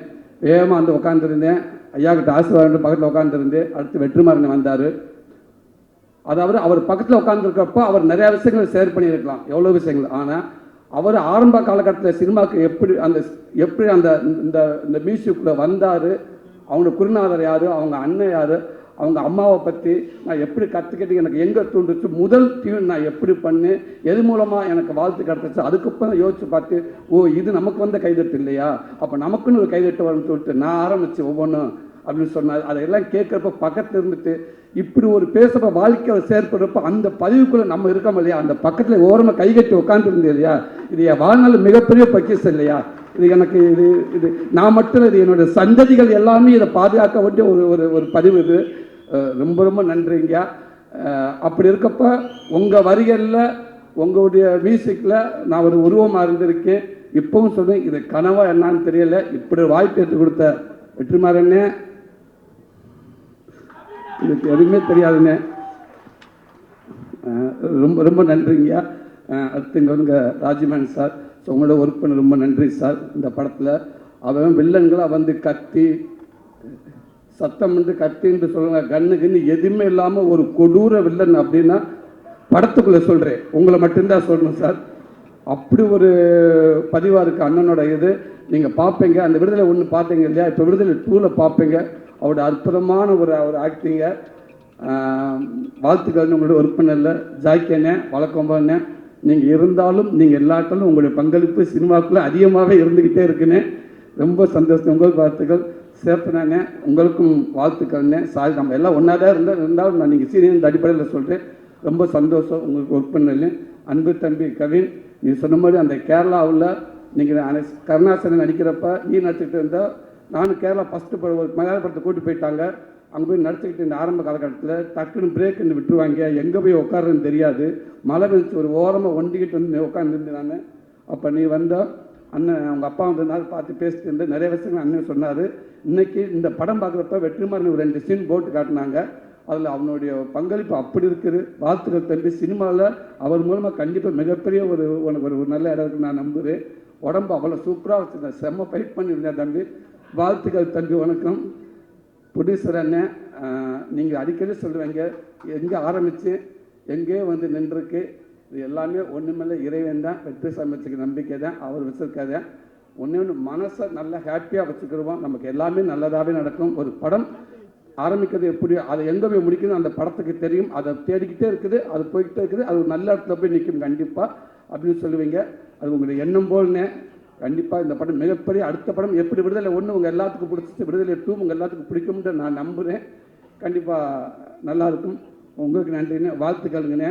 வேகமாக வந்து உட்காந்துருந்தேன். ஐயா கிட்ட ஆசீர்வாதம் பக்கத்தில் உட்காந்துருந்தேன். அடுத்து வெற்றிமாறன் வந்தார். அதாவது அவர் பக்கத்தில் உட்காந்துருக்கப்போ அவர் நிறையா விஷயங்கள் ஷேர் பண்ணியிருக்கலாம், எவ்வளோ விஷயங்கள். ஆனால் அவர் ஆரம்ப காலகட்டத்தில் சினிமாவுக்கு எப்படி அந்த இந்த மியூசிக்குள்ளே வந்தார், அவங்க குருநாதர் யார், அவங்க அண்ணன் யார், அவங்க அம்மாவை பற்றி நான் எப்படி கற்றுக்கிட்டு எனக்கு எங்கே தூண்டுச்சு, முதல் டியூன் நான் எப்படி பண்ணேன், எது மூலமாக எனக்கு வாழ்த்து கிடச்சிச்சு, அதுக்கப்புறம் யோசிச்சு பார்த்து இது நமக்கு வந்த கைதட்டு இல்லையா, அப்போ நமக்குன்னு ஒரு கைதட்டு வரும்னு சொல்லிட்டு நான் ஆரம்பித்து ஒவ்வொன்றும் அப்படின்னு சொன்னார். அதையெல்லாம் கேட்குறப்ப பக்கத்தில் இருந்துட்டு இப்படி ஒரு பேசுகிறப்ப வாழ்க்கையை செயற்படுறப்ப அந்த பதிவுக்குள்ளே நம்ம இருக்கோம் இல்லையா, அந்த பக்கத்தில் ஓரமாக கைகட்டி உட்காந்துருந்தேன் இல்லையா, இது என் வாழ்நாள் மிகப்பெரிய பக்கிஸ் இல்லையா. இது எனக்கு இது நான் மட்டும் இது என்னுடைய சந்ததிகள் எல்லாமே இதை பாதுகாக்க வேண்டிய ஒரு பதிவு. இது ரொம்ப ரொம்ப நன்றிங்க. அப்படி இருக்கப்ப உங்கள் வரிகளில் உங்களுடைய மியூசிக்கில் நான் ஒரு உருவமாக இருந்திருக்கேன். இப்பவும் சொல்றேன், இது கனவா என்னன்னு தெரியல. இப்படி வாய்ப்பு எடுத்து கொடுத்த வெற்றிமாறனே, இதுக்கு எதுவுமே தெரியாதுண்ணே, ரொம்ப ரொம்ப நன்றிங்க. அடுத்து இங்கே வந்து ராஜ்மேன் சார், ஸோ உங்களோட ஒர்க் பண்ண ரொம்ப நன்றி சார். இந்த படத்தில் அவன் வில்லன்களாக வந்து கத்தி சத்தம் வந்து கத்தின்னு சொல்லுங்க, கண்ணு எதுவுமே இல்லாமல் ஒரு கொடூர வில்லன் அப்படின்னா படத்துக்குள்ளே சொல்கிறேன், உங்களை மட்டும்தான் சொல்லணும் சார். அப்படி ஒரு பதிவாக இருக்குது அண்ணனோட இது. நீங்கள் பார்ப்பீங்க, அந்த விடுதலை 1 பார்த்தீங்க இல்லையா, இப்போ விடுதலை 2ல் பார்ப்பீங்க. அவரோட அற்புதமான ஒரு ஆக்டிங்க. வாழ்த்துக்கள். உங்களுடைய ஒர்க் பண்ணல ஜாக்கியண்ணே, வழக்கம்பண்ணே, நீங்கள் இருந்தாலும் நீங்கள் எல்லாட்டாலும் உங்களுடைய பங்களிப்பு சினிமாவுக்குள்ளே அதிகமாகவே இருந்துக்கிட்டே இருக்குன்னு ரொம்ப சந்தோஷம். உங்களுக்கு வாழ்த்துக்கள். சேர்த்தனே, உங்களுக்கும் வாழ்த்துக்கள்ண்ணே. சாரி, நம்ம எல்லாம் ஒன்றா தான் இருந்தாலும் நான் நீங்கள் சீரியல் அடிப்படையில் சொல்கிறேன். ரொம்ப சந்தோஷம் உங்களுக்கு ஒர்க் பண்ணல. அன்பு தம்பி கவின், நீ சொன்ன மாதிரி அந்த கேரளாவில் நீங்கள் கருணாசனன் நடிக்கிறப்ப நீ நடிச்சுக்கிட்டு இருந்தால், நானும் கேரளா ஃபஸ்ட்டு ஒரு மலையாள படத்தை கூட்டி போயிட்டாங்க. அங்கே போய் நடிச்சுக்கிட்டு இந்த ஆரம்ப காலகட்டத்தில் டக்குன்னு பிரேக்குன்னு விட்டுருவாங்க, எங்கே போய் உட்காருன்னு தெரியாது. மழை பெஞ்சு ஒரு ஓரமாக ஒண்டிக்கிட்டு வந்து உட்காந்துருந்து நான். அப்போ நீ வந்தால் அண்ணன் அவங்க அப்பா வந்ததுனால பார்த்து பேசிட்டு இருந்து நிறைய விஷயங்கள் அண்ணன் சொன்னார். இன்றைக்கி இந்த படம் பார்க்குறப்ப வெற்றிமாறன் 2 சீன் போட்டு காட்டினாங்க. அதில் அவனுடைய பங்களிப்பு அப்படி இருக்குது. வாழ்த்துக்கள் தம்பி. சினிமாவில் அவர் மூலமாக கண்டிப்பாக மிகப்பெரிய ஒரு நல்ல இடம் இருக்குன்னு நான் நம்புகிறேன். உடம்பு அவ்வளோ சூப்பராக வச்சுருந்தேன், செம்ம ஃபைட் பண்ணியிருந்தேன் தம்பி. வாழ்த்துக்கள் தம்பி. வணக்கம். ப்ரொடியூசர் அண்ணன், நீங்கள் அடிக்கடி சொல்லுவீங்க எங்கே ஆரம்பித்து எங்கே வந்து நின்றுருக்கு, இது எல்லாமே ஒன்றுமில்ல இறைவன் தான், வெற்றி சமைச்சுக்கு நம்பிக்கை தான், அவர் வச்சுருக்காத ஒன்று மனசை நல்லா ஹாப்பியாக வச்சுக்கிடுவோம். நமக்கு எல்லாமே நல்லதாகவே நடக்கும். ஒரு படம் ஆரம்பிக்கிறது எப்படி, அதை எங்கே போய் முடிக்கணும் அந்த படத்துக்கு தெரியும். அதை தேடிக்கிட்டே இருக்குது, அது போய்கிட்டே இருக்குது, அது ஒரு நல்ல இடத்துல போய் நிற்கும் கண்டிப்பாக அப்படின்னு சொல்லுவீங்க. அது உங்களுடைய எண்ணம் போல்னே. கண்டிப்பாக இந்த படம் மிகப்பெரிய அடுத்த படம் எப்படி விடுதலை 1 உங்கள் எல்லாத்துக்கும் பிடிச்சிச்சு, விடுதலை 2 உங்கள் எல்லாத்துக்கும் பிடிக்கும்னு நான் நம்புகிறேன். கண்டிப்பாக நல்லாயிருக்கும். உங்களுக்கு நன்றிண்ணே, வாழ்த்துக்கள்ங்கண்ணே.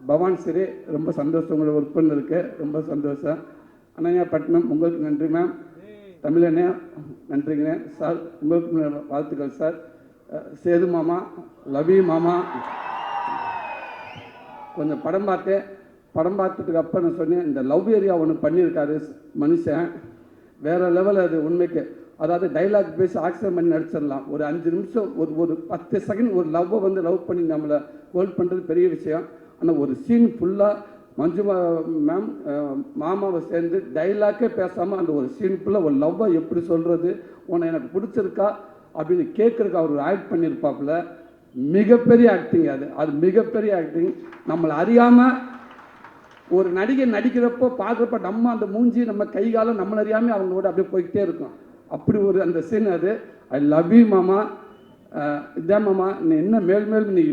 பவான் சரி, ரொம்ப சந்தோஷம் உங்களை ஒர்க் பண்ணிருக்கு, ரொம்ப சந்தோஷம். அண்ணா பட்னம், உங்களுக்கு நன்றி மேம். தமிழண்ணே நன்றிங்கண்ணே. சார் உங்களுக்கு வாழ்த்துக்கள் சார். சேது மாமா, லவி மாமா, கொஞ்சம் படம் பார்த்தேன். படம் பார்த்ததுக்கு அப்போ நான் சொன்னேன், இந்த லவ் ஏரியா ஒன்று பண்ணியிருக்காரு மனுஷன், வேறு லெவல். அது உண்மைக்கு, அதாவது டைலாக் பேசி ஆக்ஷன் பண்ணி நடிச்சிடலாம். ஒரு 5 நிமிஷம் ஒரு 10 செகண்ட் ஒரு லவ்வை வந்து லவ் பண்ணி நம்மளை ஹோல்ட் பண்ணுறது பெரிய விஷயம். ஆனால் ஒரு சீன் ஃபுல்லாக மஞ்சு மேம் மாமாவை சேர்ந்து டைலாக்கே பேசாமல் அந்த ஒரு சீன் ஃபுல்லாக ஒரு லவ்வை எப்படி சொல்கிறது, உன்னை எனக்கு பிடிச்சிருக்கா அப்படின்னு கேட்குறக்கு அவர் ஆக்ட் பண்ணியிருப்பாப்புல. மிகப்பெரிய ஆக்டிங். அது மிகப்பெரிய ஆக்டிங். நம்மளை அறியாமல் ஒரு நடிகை நடிக்கிறப்போ பார்க்குறப்ப நம்ம அந்த மூஞ்சி நம்ம கை காலம் நம்மளை அறியாமல் அவங்களோட அப்படியே போய்கிட்டே இருக்கும். அப்படி ஒரு அந்த சீன் அது. ஐ லவ் யூ மாமா. இதே மாமா, நீ இன்னும் மேலும் நீ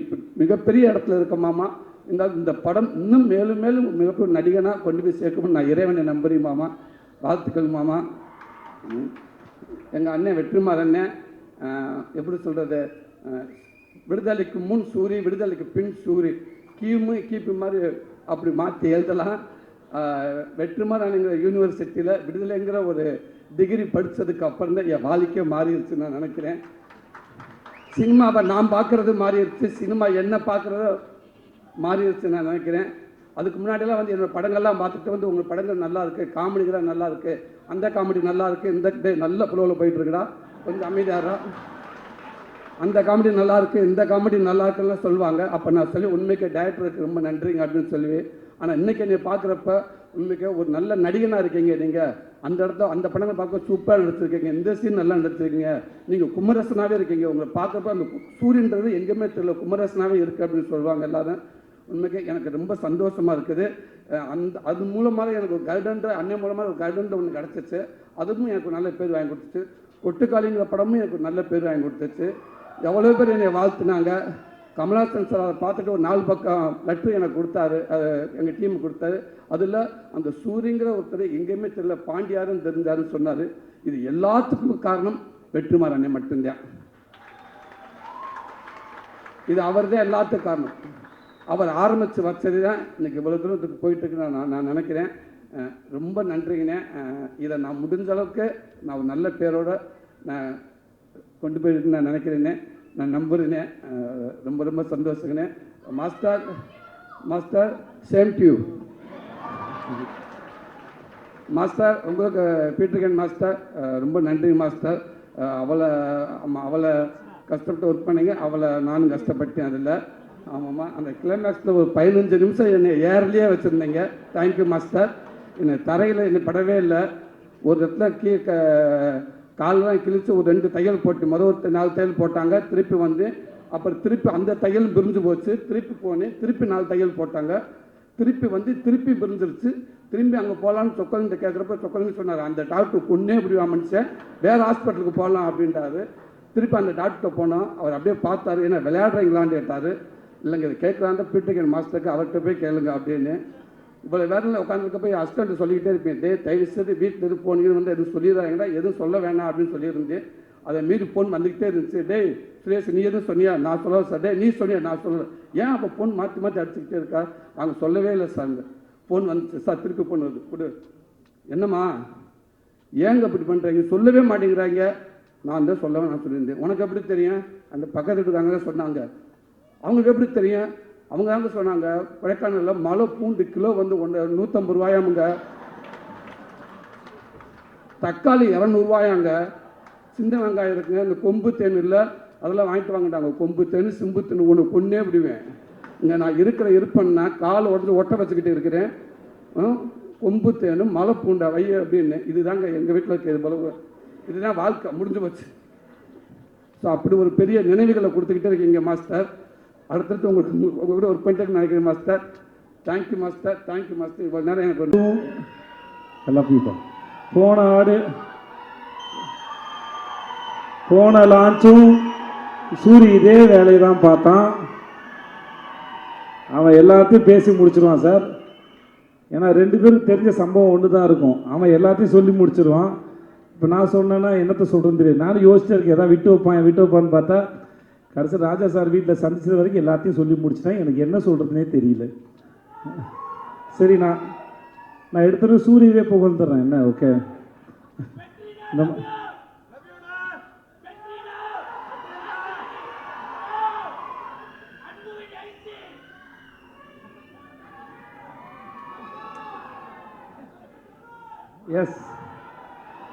மிகப்பெரிய இடத்துல இருக்க மாமா. இந்த படம் இன்னும் மேலும் மிகப்பெரிய நடிகனாக கொண்டு போய் சேர்க்கணும்னு நான் இறைவனை நம்புறேன் மாமா. வாழ்த்துக்கள் மாமா. எங்கள் அண்ணன் வெற்றிமாறன் எப்படி சொல்கிறது, விடுதலைக்கு முன் சூரி, விடுதலைக்கு பின் சூரி, கீப்பு மாதிரி அப்படி மாற்றி எழுதலாம். வெற்றிமாறன்ங்கிற யூனிவர்சிட்டியில் விடுதலைங்கிற ஒரு டிகிரி படித்ததுக்கு அப்புறம் தான் என் வாழ்க்கையே மாறிடுச்சு நான் நினைக்கிறேன். சினிமாவை நான் பார்க்குறது மாறிடுச்சு, சினிமா என்ன பார்க்குறதோ மாறிடுச்சு நான் நினைக்கிறேன். அதுக்கு முன்னாடியெல்லாம் வந்து என்னோடய படங்கள்லாம் பார்த்துட்டு வந்து உங்கள் படங்கள் நல்லா இருக்குது, காமெடிகளாக நல்லா இருக்குது, அந்த காமெடி நல்லா இருக்குது, இந்த நல்ல ஃப்ளோவில் போயிட்டுருக்குடா, கொஞ்சம் அமைதியாரா. அந்த காமெடி நல்லா இருக்கு, இந்த காமெடி நல்லா இருக்குன்னு சொல்லுவாங்க. அப்போ நான் சொல்லி உண்மைக்கு டைரக்டருக்கு ரொம்ப நன்றிங்க அப்படின்னு சொல்லுவேன். ஆனால் இன்னைக்கு என்னை பார்க்குறப்ப உண்மைக்கு ஒரு நல்ல நடிகனாக இருக்கீங்க நீங்கள். அந்த இடத்த அந்த படங்களை பார்க்க சூப்பராக நடிச்சிருக்கீங்க, இந்த சீன் நல்லா நடிச்சிருக்கீங்க, நீங்கள் குமரசனாகவே இருக்கீங்க. உங்களை பார்க்குறப்ப அந்த சூரியன்றது எங்கேயுமே தெரியல, குமரசனாகவே இருக்குது அப்படின்னு சொல்லுவாங்க எல்லாரும். உண்மைக்கு எனக்கு ரொம்ப சந்தோஷமாக இருக்குது. அது மூலமாக எனக்கு ஒரு கைடன்ற அண்ணன் மூலமாக ஒரு கைடன்ற ஒன்று கிடச்சிச்சு. அதுவும் எனக்கு ஒரு நல்ல பேர் வாங்கி கொடுத்துச்சு. கொட்டுக்காளிங்கிற படமும் எனக்கு ஒரு நல்ல பேர் வாங்கி கொடுத்துச்சு. எவ்வளோ பேர் என்னை வாழ்த்துனாங்க. கமலாசன் சார் அதை பார்த்துட்டு ஒரு 4 பக்கம் லெட்ரு எனக்கு கொடுத்தாரு, எங்கள் டீம் கொடுத்தாரு. அதில் அந்த சூரியங்கிற ஒருத்தர் எங்கேயுமே தெரியல, பாண்டியாருன்னு தெரிஞ்சாருன்னு சொன்னார். இது எல்லாத்துக்கும் காரணம் வெற்றிமாறன் அண்ணன் மட்டும்தான். இது அவர் தான் எல்லாத்துக்கும் காரணம். அவர் ஆரம்பித்து வச்சது தான் இன்றைக்கி இவ்வளோ தூரத்துக்கு போயிட்டுருக்குன்னு நான் நினைக்கிறேன். ரொம்ப நன்றிங்கண்ணே. இதை நான் முடிஞ்ச அளவுக்கு நான் ஒரு நல்ல பேரோடு நான் கொண்டு போயிருக்குன்னு நான் நினைக்கிறேன்னே, நான் நம்புகிறேனே. ரொம்ப ரொம்ப சந்தோஷங்கண்ணே. Master same to you master. உங்களுக்கு பீட்டர்கன் மாஸ்டர் ரொம்ப நன்றி மாஸ்டர். அவளை கஷ்டப்பட்டு ஒர்க் பண்ணிங்க, அவளை நானும் கஷ்டப்பட்டேன் அதில். ஆமாம்மா, அந்த கிளைமேக்ஸில் ஒரு 15 நிமிஷம் என்னை ஏர்லேயே வச்சுருந்தீங்க. Thank you master. என்னை தரையில் என்னை படவே இல்லை. ஒரு இடத்துல காலெலாம் கிழிச்சு ஒரு 2 தையல் போட்டு ஒரு 4 தையல் போட்டாங்க. திருப்பி வந்து அப்புறம் திருப்பி அந்த தையல் பிரிஞ்சு போச்சு. திருப்பி போனேன், திருப்பி 4 தையல் போட்டாங்க. திருப்பி வந்து திருப்பி பிரிஞ்சிருச்சு. திரும்பி அங்கே போகலான்னு சொக்கலிங்க கேட்குறப்ப சொக்கலிங்க சொன்னார், அந்த டாக்டர் கொன்னே இப்படிவா மனுஷன், வேறு ஹாஸ்பிட்டலுக்கு போகலாம் அப்படின்றாரு. திருப்பி அந்த டாக்டர் போனோம். அவர் அப்படியே பார்த்தாரு, என்ன விளையாடுறீங்களான்னு கேட்டார். இல்லைங்க இது கேட்குறாங்க பீட்டர்கன் மாஸ்டருக்கு, அவர்கிட்ட போய் கேளுங்க அப்படின்னு. இவ்வளோ வேலையில் உட்காந்துருக்க போய் ஹஸ்பண்ட் சொல்லிக்கிட்டே இருப்பேன், தயவு செய்து வீட்டில் இருந்து போனீங்கன்னு வந்து எதுவும் சொல்லிடுறாங்கடா, எதுவும் சொல்ல வேணாம் அப்படின்னு சொல்லியிருந்தேன். அதை மீறி ஃபோன் வந்துக்கிட்டே இருந்துச்சு. டேய் சுரேஷ் நீ எதுவும் சொன்னியா, நான் சொல்லலை சார். டே நீ சொன்னியா, நான் சொல்லலை. ஏன் அப்போ ஃபோன் மாற்றி மாற்றி அடிச்சுக்கிட்டே இருக்கா? நாங்கள் சொல்லவே இல்லை சார். ஃபோன் வந்துச்சு சார், திருப்பி ஃபோன் வருது, கொடு. என்னம்மா ஏங்க அப்படி பண்ணுறீங்க, சொல்லவே மாட்டேங்கிறாங்க. நான் தான் சொல்லவே நான் சொல்லியிருந்தேன். உனக்கு எப்படி தெரியும்? அந்த பக்கத்து இருக்காங்க சொன்னாங்க. அவங்களுக்கு எப்படி தெரியும்? அவங்க தாங்க சொன்னாங்க, கொடைக்கானலில் மலை பூண்டு கிலோ வந்து 150 ரூபாயாமுங்க, தக்காளி 200 ரூபாயாங்க, சின்ன வெங்காயம் இருக்குங்க, இந்த கொம்பு தேன் இல்லை அதெல்லாம் வாங்கிட்டு வாங்கிட்டாங்க. கொம்பு தேன் சிம்பு தேன் ஒன்று கொன்னே விடுவேன். இங்கே நான் இருப்பேன்னா காலை உடஞ்சி ஒட்ட வச்சுக்கிட்டு இருக்கிறேன். கொம்பு தேனும் மலை பூண்டா வைய அப்படின்னு. இதுதாங்க எங்கள் வீட்டில் இருக்கிறது போல. இதுதான் வாழ்க்கை, முடிஞ்சு போச்சு. ஸோ அப்படி ஒரு பெரிய நினைவுகளை கொடுத்துக்கிட்டே இருக்கீங்க மாஸ்டர். அடுத்தடுத்து உங்களுக்கு கூட ஒரு பண்ணிட்டு நினைக்கிறேன் master. Thank you master, thank you master. இவ்வளோ நேரம் எனக்கு எல்லாம் பீப்பா போன லான்ச்சும் சூரி இதே வேலையை தான் பார்த்தான். அவன் எல்லாத்தையும் பேசி முடிச்சிருவான் சார். ஏன்னா 2 பேரும் தெரிஞ்ச சம்பவம் ஒன்று தான் இருக்கும். அவன் எல்லாத்தையும் சொல்லி முடிச்சிருவான். இப்போ நான் சொன்னேன்னா என்னத்தை சொல்கிறேன்னு தெரியும். நானும் யோசிச்சா இருக்கேன், எதாவது விட்டு வைப்பான்னு பார்த்தா கடைசி ராஜா சார் வீட்டில் சந்திச்சது வரைக்கும் எல்லாத்தையும் சொல்லி முடிச்சிட்டேன். எனக்கு என்ன சொல்கிறதுனே தெரியல. சரி, நான் எடுத்துகிட்டு சூரியவே புகழ்ந்துடுறேன். என்ன ஓகே, இந்த எஸ்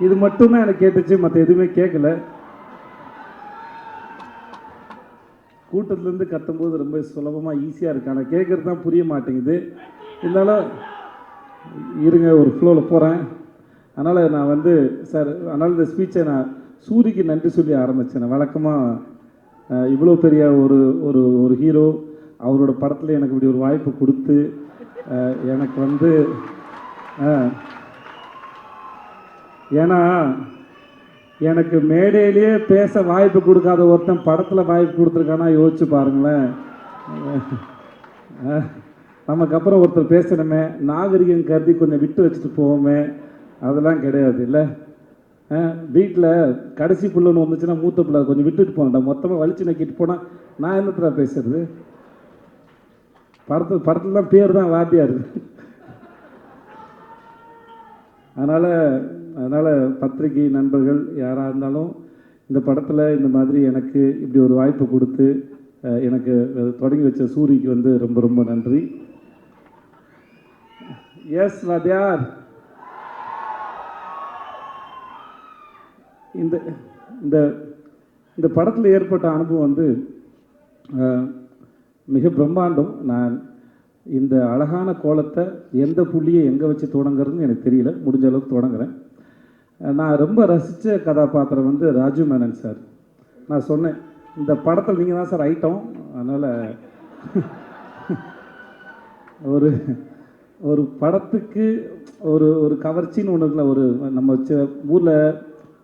இது மட்டும்தான் எனக்கு கேட்டுச்சு, மற்ற எதுவுமே கேட்கல. கூட்டத்துலேருந்து கத்தும்போது ரொம்ப சுலபமாக ஈஸியாக இருக்கு, ஆனால் கேட்குறது தான் புரிய மாட்டேங்குது. இருந்தாலும் இருங்க, ஒரு ஃப்ளோவில் போகிறேன். அதனால் நான் வந்து சார், அதனால் இந்த ஸ்பீச்சை நான் சூரிக்கு நன்றி சொல்லி ஆரம்பித்தேன். வழக்கமாக இவ்வளோ பெரிய ஒரு ஹீரோ அவரோட படத்தில் எனக்கு இப்படி ஒரு வாய்ப்பு கொடுத்து எனக்கு வந்து ஏன்னா எனக்கு மேடையிலேயே பேச வாய்ப்பு கொடுக்காத ஒருத்தன் படத்தில் வாய்ப்பு கொடுத்துருக்கானா யோசிச்சு பாருங்களேன். நமக்கு அப்புறம் ஒருத்தர் பேசணுமே, நாகரிகம் கருதி கொஞ்சம் விட்டு வச்சுட்டு போவோமே, அதெல்லாம் கிடையாது இல்லை. வீட்டில் கடைசி பிள்ளைன்னு வந்துச்சுன்னா மூத்த பிள்ளை கொஞ்சம் விட்டுட்டு போனேன்டா, மொத்தமாக வலிச்சு நக்கிட்டு போனால் நான் என்னத்தில் பேசுறது? படத்தில் தான் பேர் தான் வாத்தியார். அதனால் பத்திரிகை நண்பர்கள் யாராக இருந்தாலும் இந்த படத்தில் இந்த மாதிரி எனக்கு இப்படி ஒரு வாய்ப்பு கொடுத்து எனக்கு தொடங்கி வச்ச சூரிக்கு வந்து ரொம்ப ரொம்ப நன்றி. எஸ் வாத்தியார், இந்த இந்த படத்தில் ஏற்பட்ட அனுபவம் வந்து மிக பிரம்மாண்டம். நான் இந்த அழகான கோலத்தை எந்த புள்ளியை எங்கே வச்சு தொடங்குறதுன்னு எனக்கு தெரியல, முடிஞ்ச அளவுக்கு தொடங்குறேன். நான் ரொம்ப ரசித்த கதாபாத்திரம் வந்து ராஜு மேனன் சார். நான் சொன்னேன், இந்த படத்தில் நீங்கள் தான் சார் ஐட்டம், அதனால் ஒரு ஒரு படத்துக்கு ஒரு ஒரு கவர்ச்சின்னு ஒன்று இருக்குல்ல. ஒரு நம்ம ஊரில்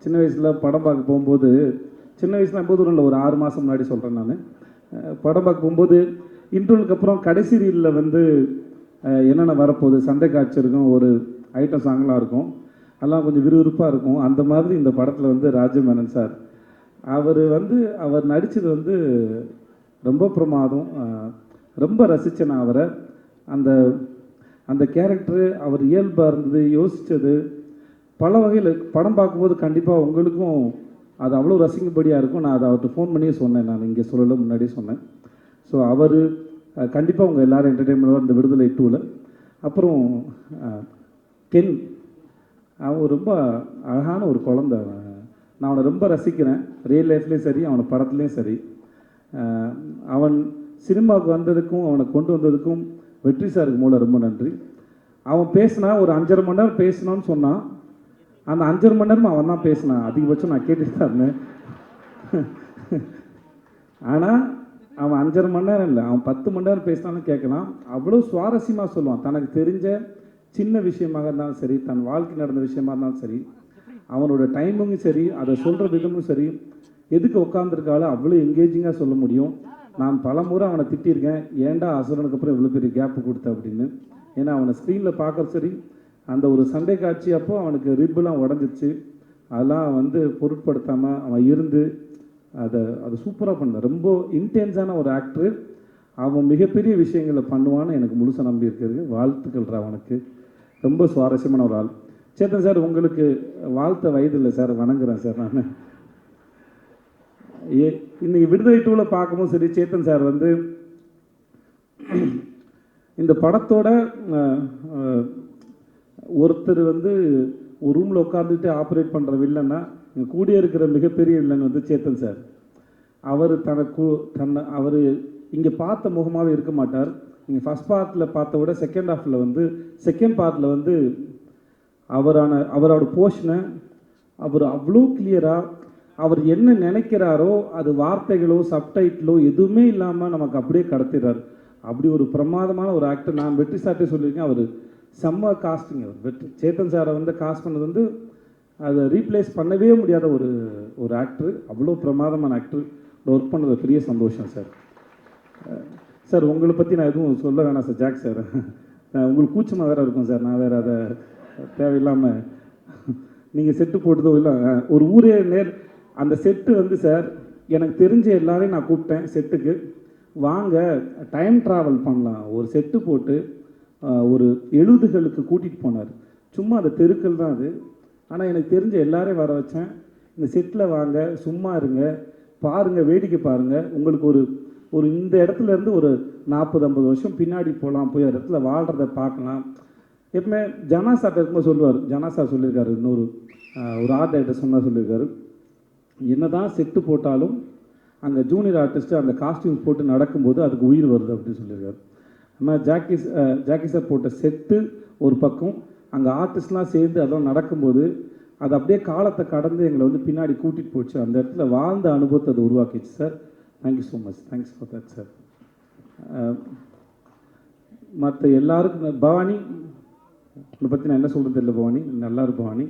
சின்ன வயசில் படம் பார்க்க போகும்போது, சின்ன வயசில் போது இல்லை, ஒரு 6 மாதம் முன்னாடி சொல்கிறேன் நான், படம் பார்க்க போகும்போது இன்டர்வலுக்கு அப்புறம் கடைசி ரீலில் வந்து என்னென்ன வரப்போகுது, சண்டை காட்சி இருக்கும், ஒரு ஐட்டம் சாங்லாம் இருக்கும், அதெல்லாம் கொஞ்சம் விறுவிறுப்பாக இருக்கும். அந்த மாதிரி இந்த படத்தில் வந்து ராஜு மேனன் சார் அவர் நடித்தது வந்து ரொம்ப பிரமாதம். ரொம்ப ரசித்தேன் நான் அவரை. அந்த அந்த கேரக்டரு அவர் இயல்பாக இருந்தது, யோசித்தது பல வகையில். படம் பார்க்கும்போது கண்டிப்பாக உங்களுக்கும் அது அவ்வளோ ரசிக்கும்படியாக இருக்கும். நான் அதை அவர்கிட்ட ஃபோன் பண்ணியே சொன்னேன், நான் இங்கே சொல்லலை, முன்னாடியே சொன்னேன். ஸோ அவர் கண்டிப்பாக உங்கள் எல்லோரும் என்டர்டெயின்மெண்ட்டாக இந்த விடுதலை 2ல். அப்புறம் கென், அவன் ரொம்ப அழகான ஒரு குழந்தை. நான் அவனை ரொம்ப ரசிக்கிறேன், ரியல் லைஃப்லேயும் சரி, அவனை படத்துலேயும் சரி. அவன் சினிமாவுக்கு வந்ததுக்கும் அவனை கொண்டு வந்ததுக்கும் வெற்றி சாருக்கு மூலம் ரொம்ப நன்றி. அவன் பேசினா ஒரு 5.5 மணி நேரம் பேசணும்னு சொன்னான். அந்த 5.5 மணி நேரமும் அவன் தான் பேசினான். அதிகபட்சம் நான் கேட்டுட்டு தான் இருந்தேன். ஆனால் அவன் 5.5 மணி நேரம் இல்லை, அவன் 10 மணி நேரம் பேசினாலும் கேட்கலாம். அவ்வளோ சுவாரஸ்யமாக சொல்லுவான். தனக்கு தெரிஞ்ச சின்ன விஷயமாக இருந்தாலும் சரி, தன் வாழ்க்கை நடந்த விஷயமா இருந்தாலும் சரி, அவனோட டைமிங்கும் சரி, அதை சொல்கிற விதமும் சரி, எதுக்கு உட்காந்துருக்காளோ அவ்வளோ எங்கேஜிங்காக சொல்ல முடியும். நான் பல முறை அவனை திட்டியிருக்கேன், ஏன்டா அசுரனுக்கு அப்புறம் இவ்வளோ பெரிய கேப்பு கொடுத்த அப்படின்னு. ஏன்னா அவனை ஸ்க்ரீனில் பார்க்குற சரி, அந்த ஒரு சண்டை காட்சி அப்போ அவனுக்கு ரிப்பெலாம் உடஞ்சிச்சு, அதெல்லாம் வந்து பொருட்படுத்தாமல் அவன் இருந்து அதை சூப்பராக பண்ண. ரொம்ப இன்டென்ஸான ஒரு ஆக்டரு. அவன் மிகப்பெரிய விஷயங்களை பண்ணுவான்னு எனக்கு முழுசாக நம்பி இருக்கிறது. வாழ்த்துக்கள் அவனுக்கு. ரொம்ப சுவாரஸ்யமான ஒரு ஆள். சேத்தன் சார், உங்களுக்கு வாழ்த்த வயது இல்லை சார், வணங்குறேன் சார். நான் இன்னைக்கு விடுதலை 2ல் பார்க்கும்போது சரி, சேத்தன் சார் வந்து இந்த படத்தோட ஒருத்தர் வந்து ஒரு ரூமில் உட்காந்துட்டு ஆப்ரேட் பண்ணுற வில்லன்னா, கூடிய இருக்கிற மிகப்பெரிய வில்லன் வந்து சேத்தன் சார். அவர் அவர் இங்கே பார்த்த முகமாகவே இருக்க மாட்டார். நீங்கள் ஃபஸ்ட் பார்ட்டில் பார்த்த விட செகண்ட் பார்ட்டில் வந்து அவரோட போர்ஷனை அவர் அவ்வளோ கிளியராக, அவர் என்ன நினைக்கிறாரோ அது வார்த்தைகளோ சப்டைட்டிலோ எதுவுமே இல்லாமல் நமக்கு அப்படியே கடத்திடுறார். அப்படி ஒரு பிரமாதமான ஒரு ஆக்டர். நான் வெற்றி சார்ட்டே சொல்லியிருக்கேன், அவர் செம்ம காஸ்டிங். அவர் சேத்தன் சாரை வந்து காஸ்ட் பண்ணது வந்து அதை ரீப்ளேஸ் பண்ணவே முடியாத ஒரு ஆக்டர். அவ்வளோ பிரமாதமான ஆக்டர். ஒர்க் பண்ணது பெரிய சந்தோஷம் சார். சார், உங்களை பற்றி நான் எதுவும் சொல்ல வேணாம் சார். ஜாக் சார், உங்களுக்கு கூச்சமாக வேறு இருக்கும் சார். நான் வேறு அதை தேவையில்லாமல் நீங்கள் செட்டு போட்டதோ இல்லை, ஒரு ஊரே அந்த செட்டு வந்து சார், எனக்கு தெரிஞ்ச எல்லாரையும் நான் கூப்பிட்டேன் செட்டுக்கு, வாங்க டைம் ட்ராவல் பண்ணலாம். ஒரு செட்டு போட்டு ஒரு 70களுக்கு கூட்டிகிட்டு போனார். சும்மா அந்த தெருக்கள் தான் அது. ஆனால் எனக்கு தெரிஞ்ச எல்லாரையும் வர வச்சேன். இந்த செட்டில் வாங்க, சும்மா இருங்க, பாருங்கள், வேடிக்கை பாருங்கள். உங்களுக்கு ஒரு இந்த இடத்துல இருந்து ஒரு 40-50 வருஷம் பின்னாடி போகலாம், போய் அந்த இடத்துல வாழ்கிறத பார்க்கலாம். எப்பவுமே ஜனா சார்ட்ட இருக்கும்போது சொல்லுவார், ஜனா சார் சொல்லியிருக்காரு, இன்னொரு ஒரு ஆர்ட் டைரக்டர் சொன்னால் சொல்லியிருக்காரு, என்ன தான் செட்டு போட்டாலும் அங்கே ஜூனியர் ஆர்டிஸ்ட்டு அந்த காஸ்டியூம்ஸ் போட்டு நடக்கும்போது அதுக்கு உயிர் வருது அப்படின்னு சொல்லியிருக்காரு. ஆனால் ஜாக்கி சார் போட்ட செட்டு ஒரு பக்கம், அங்கே ஆர்டிஸ்ட்லாம் சேர்ந்து அதெல்லாம் நடக்கும்போது அது அப்படியே காலத்தை கடந்து எங்களை வந்து பின்னாடி கூட்டிகிட்டு போச்சு. அந்த இடத்துல வாழ்ந்த அனுபவத்தை அது உருவாக்கிச்சு sir. Thank you so much. Thanks for that sir. மற்ற எல்லாருக்கும் பவானி, உங்களை பற்றி நான் என்ன சொல்கிறது தெரியல. பவானி நல்லா இருக்கு. பவானி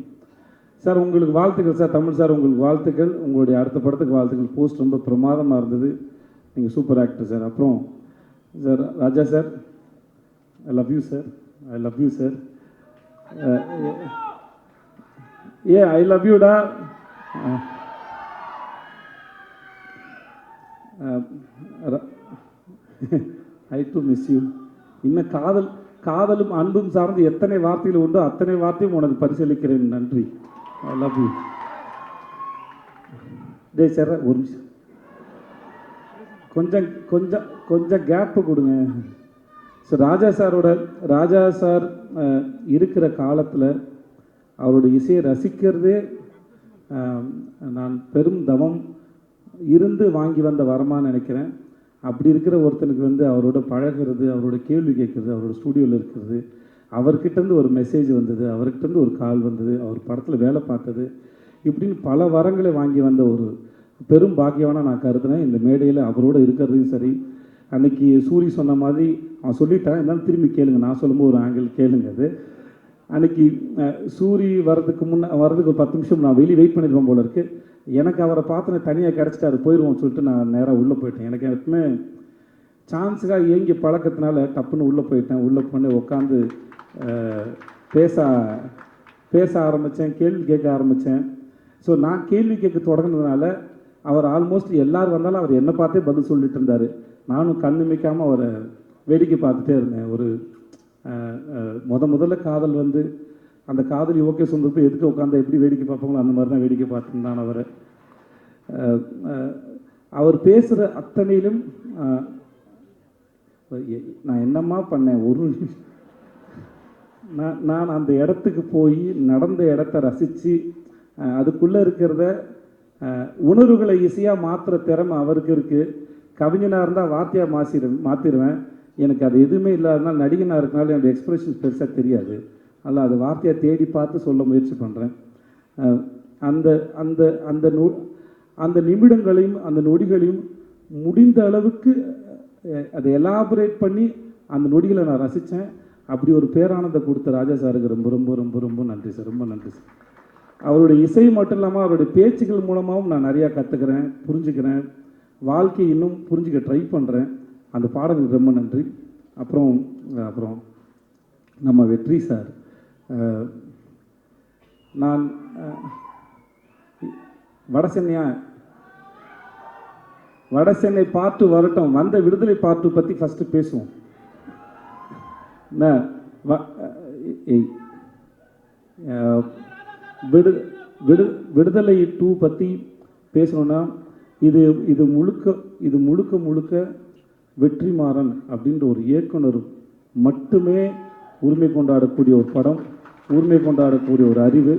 சார், உங்களுக்கு வாழ்த்துக்கள் சார். தமிழ் சார், உங்களுக்கு வாழ்த்துக்கள். உங்களுடைய அடுத்த படத்துக்கு வாழ்த்துக்கள். போஸ்ட் ரொம்ப பிரமாதமாக இருந்தது. நீங்கள் சூப்பர் ஆக்டர் சார். அப்புறம் sir Raja sir, I love you sir. I love you sir. I love யூடா. I do miss you. இன்னும் காதலும் அன்பும் சார்ந்து எத்தனை வார்த்தைகள் உண்டோ அத்தனை வார்த்தையும் உனக்கு பரிசீலிக்கிறேன். நன்றி. ஐ லவ் யூ. டே சார், ஒரு நிமிஷம், கொஞ்சம் கேப்பு கொடுங்க. ஸோ ராஜா சார் இருக்கிற காலத்தில் அவருடைய இசையை ரசிக்கிறதே நான் பெரும் தவம். இருந்து வாங்கி வந்த வரமான்னு நினைக்கிறேன். அப்படி இருக்கிற ஒருத்தனுக்கு வந்து அவரோட பழகிறது, அவரோட கேள்வி கேட்குறது, அவரோட ஸ்டூடியோவில் இருக்கிறது, அவர்கிட்டேருந்து ஒரு மெசேஜ் வந்தது, அவர்கிட்டேருந்து ஒரு கால் வந்தது, அவர் படத்தில் வேலை பார்த்தது, இப்படின்னு பல வரங்களை வாங்கி வந்த ஒரு பெரும் பாக்கியவான நான் கருதுனேன். இந்த மேடையில் அவரோட இருக்கிறதையும் சரி, அன்னைக்கு சூரி சொன்ன மாதிரி அவன் சொல்லிட்டான், இருந்தாலும் திரும்பி கேளுங்க, நான் சொல்லும்போது ஒரு ஆங்கிள் கேளுங்க. அது அன்னைக்கு சூரி வர்றதுக்கு வர்றதுக்கு ஒரு 10 நிமிஷம் நான் வெளியே வெயிட் பண்ணியிருப்பேன் போல இருக்கு. எனக்கு அவரை பார்த்து தனியாக கிடச்சிட்டாரு, போயிடுவோம்னு சொல்லிட்டு நான் நேராக உள்ளே போயிட்டேன். எனக்கு எப்பவுமே சான்ஸுக்காக ஏங்கி பழக்கத்தினால டப்புன்னு உள்ளே போயிட்டேன். உள்ளே பண்ணி உட்காந்து பேச ஆரம்பித்தேன், கேள்வி கேட்க ஆரம்பித்தேன். ஸோ நான் கேள்வி கேட்க தொடங்கினதுனால அவர் ஆல்மோஸ்ட் எல்லோரும் வந்தாலும் அவர் என்னை பார்த்தே பதில் சொல்லிட்டு இருந்தார். நானும் கண்ணு மிக்காமல் அவரை வேடிக்கை பார்த்துட்டே இருந்தேன். ஒரு முதல்ல காதல் வந்து அந்த காதலி ஓகே சொல்கிறப்ப எதுக்கு உட்காந்து எப்படி வேடிக்கை பார்ப்பாங்களோ அந்த மாதிரி தான் வேடிக்கை பார்த்துருந்தான் அவரை. அவர் பேசுகிற அத்தனையிலும் நான் என்னம்மா பண்ணேன், நான் அந்த இடத்துக்கு போய் நடந்த இடத்த ரசித்து அதுக்குள்ளே இருக்கிறத உணர்வுகளை ஈஸியாக மாற்றுற திறமை அவருக்கு இருக்குது. கவிஞனாக இருந்தால் வார்த்தையாக மாற்றிடுவேன். எனக்கு அது எதுவுமே இல்லாதனால நடிகனாக இருக்கனால என்னோடய எக்ஸ்பிரஷன்ஸ் பெருசாக தெரியாது. அதில் அது வார்த்தையாக தேடி பார்த்து சொல்ல முயற்சி பண்ணுறேன். அந்த அந்த அந்த அந்த நிமிடங்களையும் அந்த நொடிகளையும் முடிந்த அளவுக்கு அதை எலாபரேட் பண்ணி அந்த நொடிகளை நான் ரசித்தேன். அப்படி ஒரு பேரானந்தம் கொடுத்த ராஜா சாருக்கு ரொம்ப ரொம்ப ரொம்ப ரொம்ப நன்றி சார், ரொம்ப நன்றி சார். அவருடைய இசை மட்டும் இல்லாமல் அவருடைய பேச்சுக்கள் மூலமாகவும் நான் நிறையா கற்றுக்கிறேன், புரிஞ்சுக்கிறேன், வாழ்க்கையை இன்னும் புரிஞ்சுக்க ட்ரை பண்ணுறேன். அந்த பாடலுக்கு ரொம்ப நன்றி. அப்புறம் நம்ம வெற்றி சார், நான் வடசென்னை பார்ட்டு வரட்டும், வந்த விடுதலை பார்ட்டு பற்றி ஃபஸ்ட்டு பேசுவோம். விடுதலை 2 பற்றி பேசணுன்னா இது முழுக்க வெற்றிமாறன் அப்படின்ற ஒரு இயக்குனர் மட்டுமே உரிமை கொண்டாடக்கூடிய ஒரு படம், உரிமை கொண்டாடக்கூடிய ஒரு அறிவு.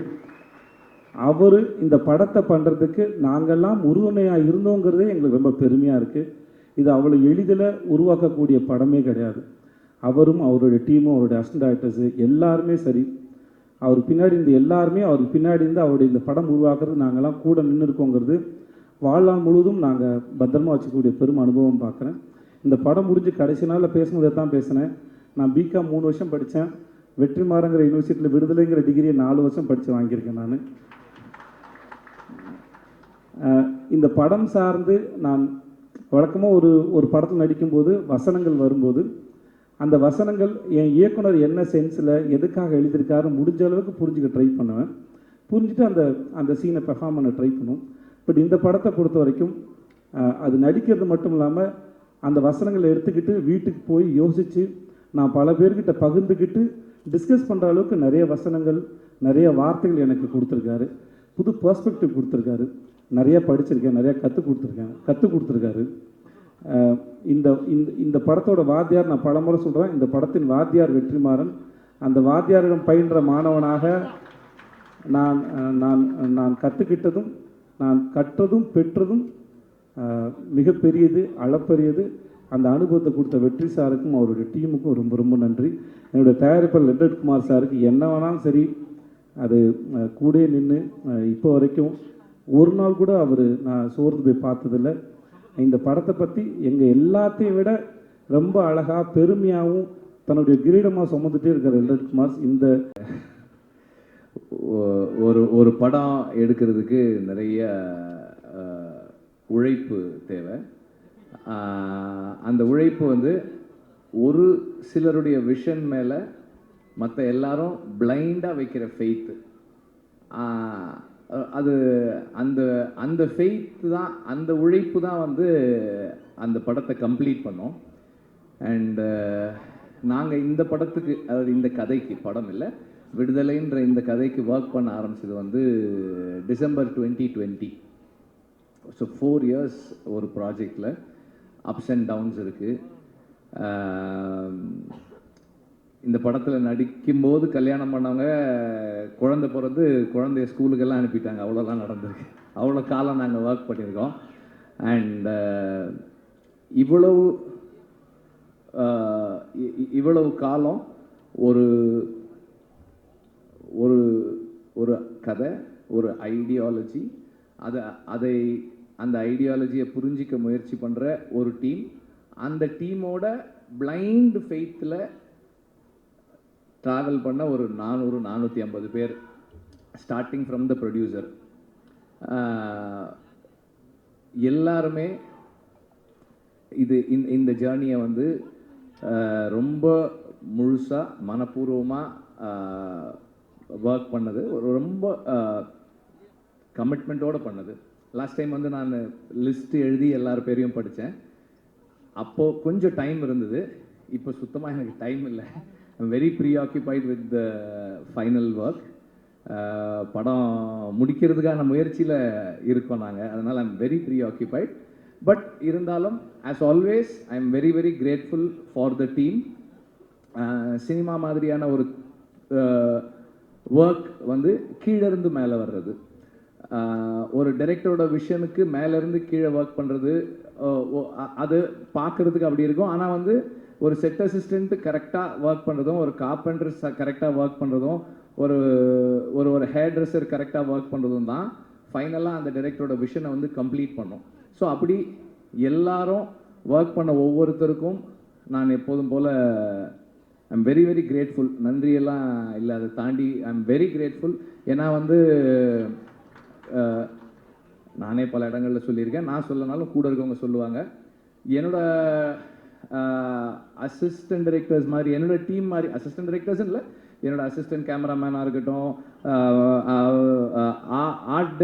அவர் இந்த படத்தை பண்ணுறதுக்கு நாங்கள்லாம் உறுதுணையாக இருந்தோங்கிறதே எங்களுக்கு ரொம்ப பெருமையாக இருக்குது. இது அவ்வளோ எளிதில் உருவாக்கக்கூடிய படமே கிடையாது. அவரும் அவருடைய டீமும் அவருடைய அசிஸ்டன்ட் டைரக்டர்ஸு எல்லாருமே சரி, அவர் பின்னாடி இந்த எல்லாருமே அவருக்கு பின்னாடி இருந்து அவருடைய இந்த படம் உருவாக்குறது நாங்கள்லாம் கூட நின்று இருக்கோங்கிறது வாழ்நாள் முழுவதும் நாங்கள் பத்திரமா வச்சுக்கூடிய பெரும் அனுபவம் பார்க்குறேன். இந்த படம் முடிஞ்சு கடைசி நாளில் பேசும்போதே தான் பேசினேன். நான் பிகாம் 3 வருஷம் படித்தேன். வெற்றிமாறங்கிற யூனிவர்சிட்டியில் விடுதலைங்கிற டிகிரியை 4 வருஷம் படித்து வாங்கியிருக்கேன் நான். இந்த படம் சார்ந்து நான் வழக்கமாக ஒரு படத்தில் நடிக்கும்போது வசனங்கள் வரும்போது அந்த வசனங்கள் என் இயக்குனர் என்ன சென்ஸில் எதுக்காக எழுதியிருக்காரு முடிஞ்ச அளவுக்கு புரிஞ்சுக்க ட்ரை பண்ணுவேன். புரிஞ்சுட்டு அந்த சீனை பெர்ஃபார்ம் பண்ண ட்ரை பண்ணும். பட் இந்த படத்தை பொறுத்த வரைக்கும் அது நடிக்கிறது மட்டும் இல்லாமல் அந்த வசனங்களை எடுத்துக்கிட்டு வீட்டுக்கு போய் யோசித்து நான் பல பேர்கிட்ட பகிர்ந்துக்கிட்டு டிஸ்கஸ் பண்ணுற அளவுக்கு நிறைய வசனங்கள், நிறைய வார்த்தைகள் எனக்கு கொடுத்துருக்காரு. புது பெர்ஸ்பெக்டிவ் கொடுத்துருக்காரு. நிறைய படிச்சிருக்கேன், நிறையா கற்றுக் கொடுத்துருக்காரு. இந்த படத்தோட வாத்தியார் நான் பலமுறை சொல்கிறேன், இந்த படத்தின் வாத்தியார் வெற்றிமாறன். அந்த வாத்தியாரிடம் பயின்ற மாணவனாக நான் கற்றுக்கிட்டதும் நான் கற்றதும் பெற்றதும் மிகப்பெரியது, அளப்பெரியது. அந்த அனுபவத்தை கொடுத்த வெற்றி சாருக்கும் அவருடைய டீமுக்கும் ரொம்ப ரொம்ப நன்றி. என்னுடைய தயாரிப்பாளர் லெட்டட் குமார் சாருக்கு என்ன வேணாலும் சரி அது கூட நின்று இப்போ வரைக்கும் ஒரு நாள் கூட அவர் நான் சோர்ந்து போய் பார்த்ததில்லை. இந்த படத்தை பற்றி எங்கள் எல்லாத்தையும் விட ரொம்ப அழகாக பெருமையாகவும் தன்னுடைய கிரீடமாக சுமந்துட்டே இருக்கிற லெட்டட் குமார் இந்த ஒரு படம் எடுக்கிறதுக்கு நிறைய உழைப்பு தேவை. அந்த உழைப்பு வந்து ஒரு சிலருடைய விஷன் மேலே மற்ற எல்லாரும் பிளைண்டாக வைக்கிற ஃபெய்த்து, அது அந்த ஃபெய்த் தான், அந்த உழைப்பு தான் வந்து அந்த படத்தை கம்ப்ளீட் பண்ணோம். அண்டு நாங்கள் இந்த படத்துக்கு, அதாவது இந்த கதைக்கு, படம் இல்லை விடுதலைன்ற இந்த கதைக்கு ஒர்க் பண்ண ஆரம்பிச்சது வந்து டிசம்பர் 2020. ஸோ 4 years ஒரு ப்ராஜெக்டில் அப்ஸ் அண்ட் டவுன்ஸ் இருக்குது. இந்த படத்தில் நடிக்கும்போது கல்யாணம் பண்ணவங்க குழந்தை பிறந்து குழந்தைய ஸ்கூலுக்கெல்லாம் அனுப்பிட்டாங்க. அவ்வளோதான் நடந்திருக்கு. அவ்வளோ காலம் நாங்கள் ஒர்க் பண்ணியிருக்கோம். அண்ட் இவ்வளவு காலம் ஒரு ஒரு ஒரு கதை, ஒரு ஐடியாலஜி, அந்த ஐடியாலஜியை புரிஞ்சிக்க முயற்சி பண்ணுற ஒரு டீம், அந்த டீமோட பிளைண்ட் ஃபெய்த்தில் ட்ராவல் பண்ண ஒரு 400-450 பேர், ஸ்டார்டிங் ஃப்ரம் த ப்ரொடியூசர். எல்லாருமே இந்த ஜேர்னியை வந்து ரொம்ப முழுசாக மனப்பூர்வமாக ஒர்க் பண்ணது, ரொம்ப கமிட்மெண்ட்டோடு பண்ணது. லாஸ்ட் டைம் வந்து நான் லிஸ்ட் எழுதி எல்லார் பேரையும் படித்தேன். அப்போது கொஞ்சம் டைம் இருந்தது, இப்போ சுத்தமாக எனக்கு டைம் இல்லை. I'm very preoccupied with the final work. படம் முடிக்கிறதுக்கான முயற்சியில் இருக்கோம் நாங்கள், அதனால் ஐம் வெரி ப்ரீஆக்கியூபைட். பட் இருந்தாலும் as always I am very very grateful for the team. Cinema மாதிரியான ஒரு ஒர்க் வந்து கீழேருந்து மேலே வர்றது, ஒரு டைரக்டரோட விஷனுக்கு மேலேருந்து கீழே ஒர்க் பண்ணுறது, அது பார்க்குறதுக்கு அப்படி இருக்கும். ஆனால் வந்து ஒரு செட் அசிஸ்டண்ட்டு கரெக்டாக ஒர்க் பண்ணுறதும், ஒரு கார்பெண்டர் கரெக்டாக ஒர்க் பண்ணுறதும், ஒரு ஒரு ஹேர் ட்ரெஸ்ஸர் கரெக்டாக ஒர்க் பண்ணுறதும் தான் ஃபைனலாக அந்த டைரக்டரோட விஷனை வந்து கம்ப்ளீட் பண்ணும். ஸோ அப்படி எல்லாரும் ஒர்க் பண்ண ஒவ்வொருத்தருக்கும் நான் எப்போதும் போல் ஐம் வெரி வெரி கிரேட்ஃபுல். நன்றியெல்லாம் இல்லை, அதை தாண்டி ஐம் வெரி கிரேட்ஃபுல். ஏன்னா வந்து நானே பல இடங்களில் சொல்லியிருக்கேன், நான் சொல்லனாலும் கூட இருக்கவங்க சொல்லுவாங்க, என்னோட அசிஸ்டன்ட் டைரக்டர்ஸ் மாதிரி, என்னோட டீம் மாதிரி, அசிஸ்டன்ட் டைரக்டர்ஸ் இல்லை, என்னோட அசிஸ்டன்ட் கேமராமேனாக இருக்கட்டும், ஆர்ட்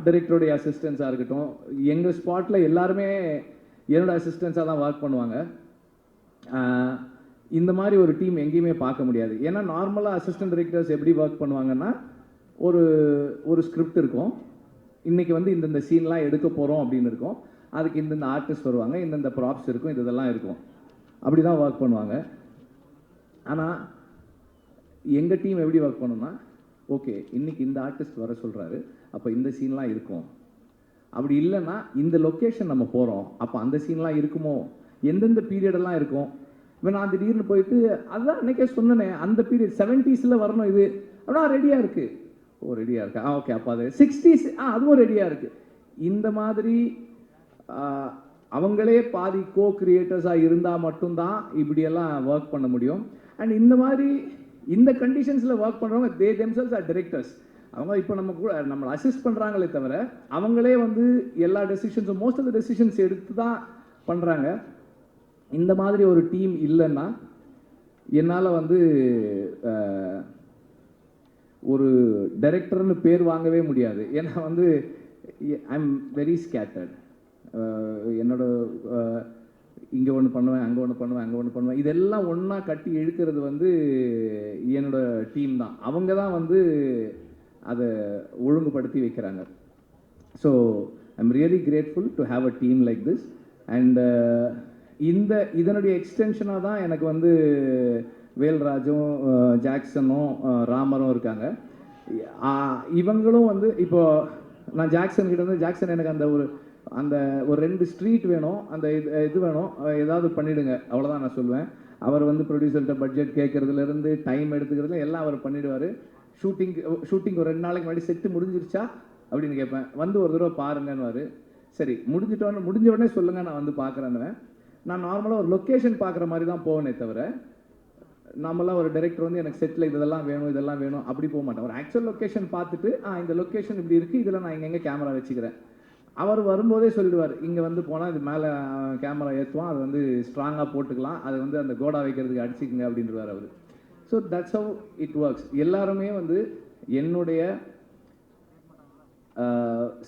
டைரக்டருடைய அசிஸ்டன்ஸாக இருக்கட்டும், எங்கள் ஸ்பாட்டில் எல்லாருமே என்னோட அசிஸ்டன்ஸாக தான் ஒர்க் பண்ணுவாங்க. இந்த மாதிரி ஒரு டீம் எங்கேயுமே பார்க்க முடியாது. ஏன்னா நார்மலாக அசிஸ்டன்ட் டைரக்டர்ஸ் எப்படி ஒர்க் பண்ணுவாங்கன்னா, ஒரு ஸ்கிரிப்ட் இருக்கும், இன்றைக்கி வந்து இந்தந்த சீன்லாம் எடுக்க போகிறோம் அப்படின்னு இருக்கும், அதுக்கு இந்தந்த ஆர்டிஸ்ட் வருவாங்க, இந்தந்த ப்ராப்ஸ் இருக்கும், இதெல்லாம் இருக்கும், அப்படி தான் ஒர்க் பண்ணுவாங்க. ஆனால் எங்கள் டீம் எப்படி ஒர்க் பண்ணோம்னா, ஓகே இன்றைக்கி இந்த ஆர்டிஸ்ட் வர சொல்கிறாரு, அப்போ இந்த சீன்லாம் இருக்கும், அப்படி இல்லைன்னா இந்த லொக்கேஷன் நம்ம போகிறோம், அப்போ அந்த சீன்லாம் இருக்குமோ, எந்தெந்த பீரியடெல்லாம் இருக்கும். இப்போ நான் திடீர்னு போயிட்டு அதுதான் அன்றைக்கே சொன்னேனே, அந்த பீரியட் 70s வரணும் இது, அப்படின்னா ரெடியாக இருக்குது, ஓ ரெடியாக இருக்கா, ஓகே அப்போ அது 60s அதுவும் ரெடியாக இருக்குது. இந்த மாதிரி அவங்களே பாதி கோ கிரியேட்டர்ஸாக இருந்தால் மட்டும்தான் இப்படியெல்லாம் ஒர்க் பண்ண முடியும். அண்ட் இந்த மாதிரி இந்த கண்டிஷன்ஸில் ஒர்க் பண்ணுறவங்க தே தெம்செல்ஸ் ஆர் டைரக்டர்ஸ். அவங்க இப்போ நம்ம கூட நம்மளை அசிஸ்ட் பண்ணுறாங்களே தவிர அவங்களே வந்து எல்லா டெசிஷன்ஸும் மோஸ்ட் ஆஃப் த டெசிஷன்ஸ் எடுத்து தான் பண்ணுறாங்க. இந்த மாதிரி ஒரு டீம் இல்லைன்னா என்னால் வந்து ஒரு டைரக்டர்னு பேர் வாங்கவே முடியாது. ஏன்னா வந்து ஐ எம் வெரி ஸ்கேட்டர்ட். என்னோட இங்கே ஒன்று பண்ணுவேன், அங்கே ஒன்று பண்ணுவேன், அங்கே ஒன்று பண்ணுவேன், இதெல்லாம் ஒன்றா கட்டி இழுக்கிறது வந்து என்னோட டீம் தான். அவங்க தான் வந்து அதை ஒழுங்குபடுத்தி வைக்கிறாங்க. So I am really grateful to have a team like this. And இதனுடைய எக்ஸ்டென்ஷனாக தான் எனக்கு வந்து வேல்ராஜும் ஜாக்சனும் ராமரும் இருக்காங்க. இவங்களும் வந்து இப்போ நான் ஜாக்சன் கிட்ட வந்து, ஜாக்சன் எனக்கு அந்த ஒரு 2 ஸ்ட்ரீட் வேணும், அந்த இது வேணும், ஏதாவது பண்ணிவிடுங்க, அவ்வளோதான் நான் சொல்லுவேன். அவர் வந்து ப்ரொடியூசர்கிட்ட பட்ஜெட் கேட்குறதுலேருந்து டைம் எடுத்துக்கிறதுல எல்லாம் அவர் பண்ணிவிடுவார். ஷூட்டிங் ஒரு 2 நாளைக்கு முன்னாடி செட்டு முடிஞ்சிருச்சா அப்படின்னு கேட்பேன், வந்து ஒரு தடவை பாருங்கன்னுவார். சரி முடிஞ்ச உடனே சொல்லுங்கள், நான் வந்து பார்க்குறேன்னுவேன். நான் நார்மலாக ஒரு லொக்கேஷன் பார்க்குற மாதிரி தான் போவேனே தவிர, நம்மளாம் ஒரு டைரக்டர் வந்து எனக்கு செட்டில் இதெல்லாம் வேணும் அப்படி போக மாட்டேன். ஒரு ஆக்சுவல் லொக்கேஷன் பார்த்துட்டு இந்த லொக்கேஷன் இப்படி இருக்குது, இதில் நான் எங்கெங்கே கேமரா வச்சுக்கிறேன், அவர் வரும்போதே சொல்லிடுவார், இங்கே வந்து போனால் இது மேலே கேமரா ஏற்றுவான், அது வந்து ஸ்ட்ராங்காக போட்டுக்கலாம், அது வந்து அந்த கோடா வைக்கிறதுக்கு அடிச்சுக்குங்க அப்படின்றவார் அவர். So that's how it works. எல்லாருமே வந்து என்னுடைய